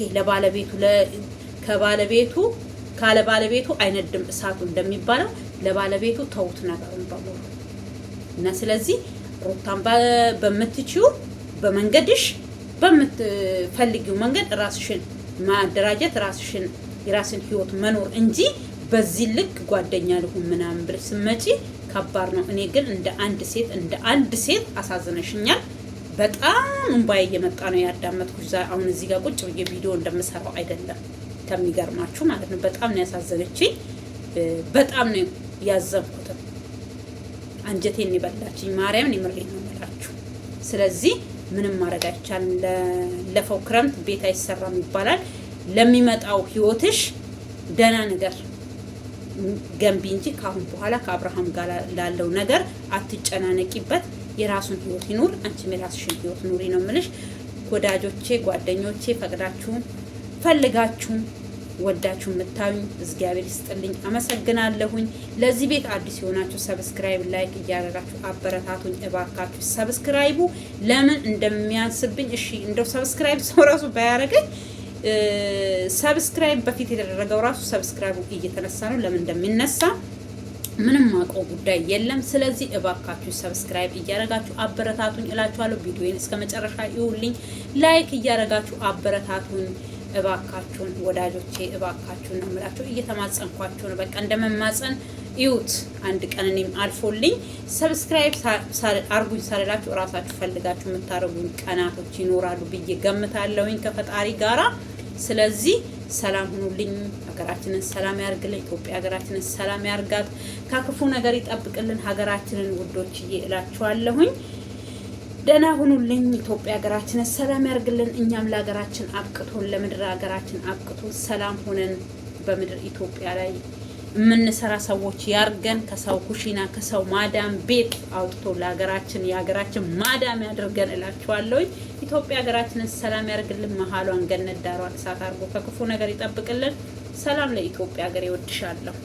ካለ ባለቤቱ አይነድም እሳቱ እንደሚባለው ለባለቤቱ ተውት ነገሩን በሙሉ እና ስለዚህ ሩታን በምትችዩ በመንገድሽ በምትፈልጊው መንገድ ራስሽን ማደራጀት የራስን ህይወት መኖር እንጂ በዚህ ልክ ጓደኛ ልሁን ምናምን ብለሽ ስመጪ ከባድ ነው። እኔ ግን እንደ አንድ ሴት አሳዝነሽኛል። በጣም እንባዬ እየመጣ ነው ያዳመጥኩሽ። አሁን እዚህ ጋር ቁጭ ብዬ ቪዲዮ እንደምሰራው አይደለም፣ ከሚገርማችሁ ማለት ነው። በጣም ነው ያሳዘነችኝ፣ በጣም ነው ያዘንኩት። አንጀቴን ይበላችኝ። ማርያምን የምሬን ነው የምላችሁ። ስለዚህ ምንም ማድረግ አይቻልም። ለፈው ክረምት ቤት አይሰራም ይባላል። ለሚመጣው ህይወትሽ ደህና ነገር ገንቢ እንጂ ካሁን በኋላ ከአብርሃም ጋር ላለው ነገር አትጨናነቂበት። የራሱን ህይወት ይኑር፣ አንቺም የራስሽን ህይወት ኑሪ ነው የምልሽ። ወዳጆቼ፣ ጓደኞቼ ፈቅዳችሁም ፈልጋችሁም ወዳችሁ የምታዩኝ እግዚአብሔር ይስጥልኝ፣ አመሰግናለሁኝ። ለዚህ ቤት አዲስ የሆናችሁ ሰብስክራይብ፣ ላይክ እያደረጋችሁ አበረታቱኝ እባካችሁ። ሰብስክራይቡ ለምን እንደሚያንስብኝ እሺ፣ እንደው ሰብስክራይብ ሰው ራሱ ባያረገኝ ሰብስክራይብ በፊት የተደረገው ራሱ ሰብስክራይቡ እየተነሳ ነው። ለምን እንደሚነሳ ምንም ማውቀው ጉዳይ የለም። ስለዚህ እባካችሁ ሰብስክራይብ እያረጋችሁ አበረታቱኝ እላችኋለሁ። ቪዲዮውን እስከ መጨረሻ ይውልኝ፣ ላይክ እያረጋችሁ አበረታቱኝ እባካችሁን ወዳጆቼ፣ እባካችሁን ነው የምላችሁ። እየተማጸንኳችሁ ነው። በቃ እንደመማጸን ይዩት። አንድ ቀን እኔም አልፎልኝ ሰብስክራይብ አርጉኝ ሳልላችሁ እራሳችሁ ፈልጋችሁ የምታረጉኝ ቀናቶች ይኖራሉ ብዬ ገምታለሁኝ ከፈጣሪ ጋራ። ስለዚህ ሰላም ሁኑልኝ። ሀገራችንን ሰላም ያርግልን። ኢትዮጵያ ሀገራችንን ሰላም ያርጋት፣ ከክፉ ነገር ይጠብቅልን ሀገራችንን ውዶችዬ እላችኋለሁኝ። ደህና ሁኑልኝ። ኢትዮጵያ ሀገራችንን ሰላም ያርግልን። እኛም ለሀገራችን አብቅቶን ለምድር ሀገራችን አብቅቶን ሰላም ሆነን በምድር ኢትዮጵያ ላይ የምንሰራ ሰዎች ያርገን። ከሰው ኩሽና ከሰው ማዳም ቤት አውጥቶ ለሀገራችን የሀገራችን ማዳም ያድርገን እላችኋለሁ። ኢትዮጵያ ሀገራችንን ሰላም ያርግልን። መሀሏን ገነት ዳሯን እሳት አድርጎ ከክፉ ነገር ይጠብቅልን። ሰላም ለኢትዮጵያ ሀገር። ይወድሻለሁ።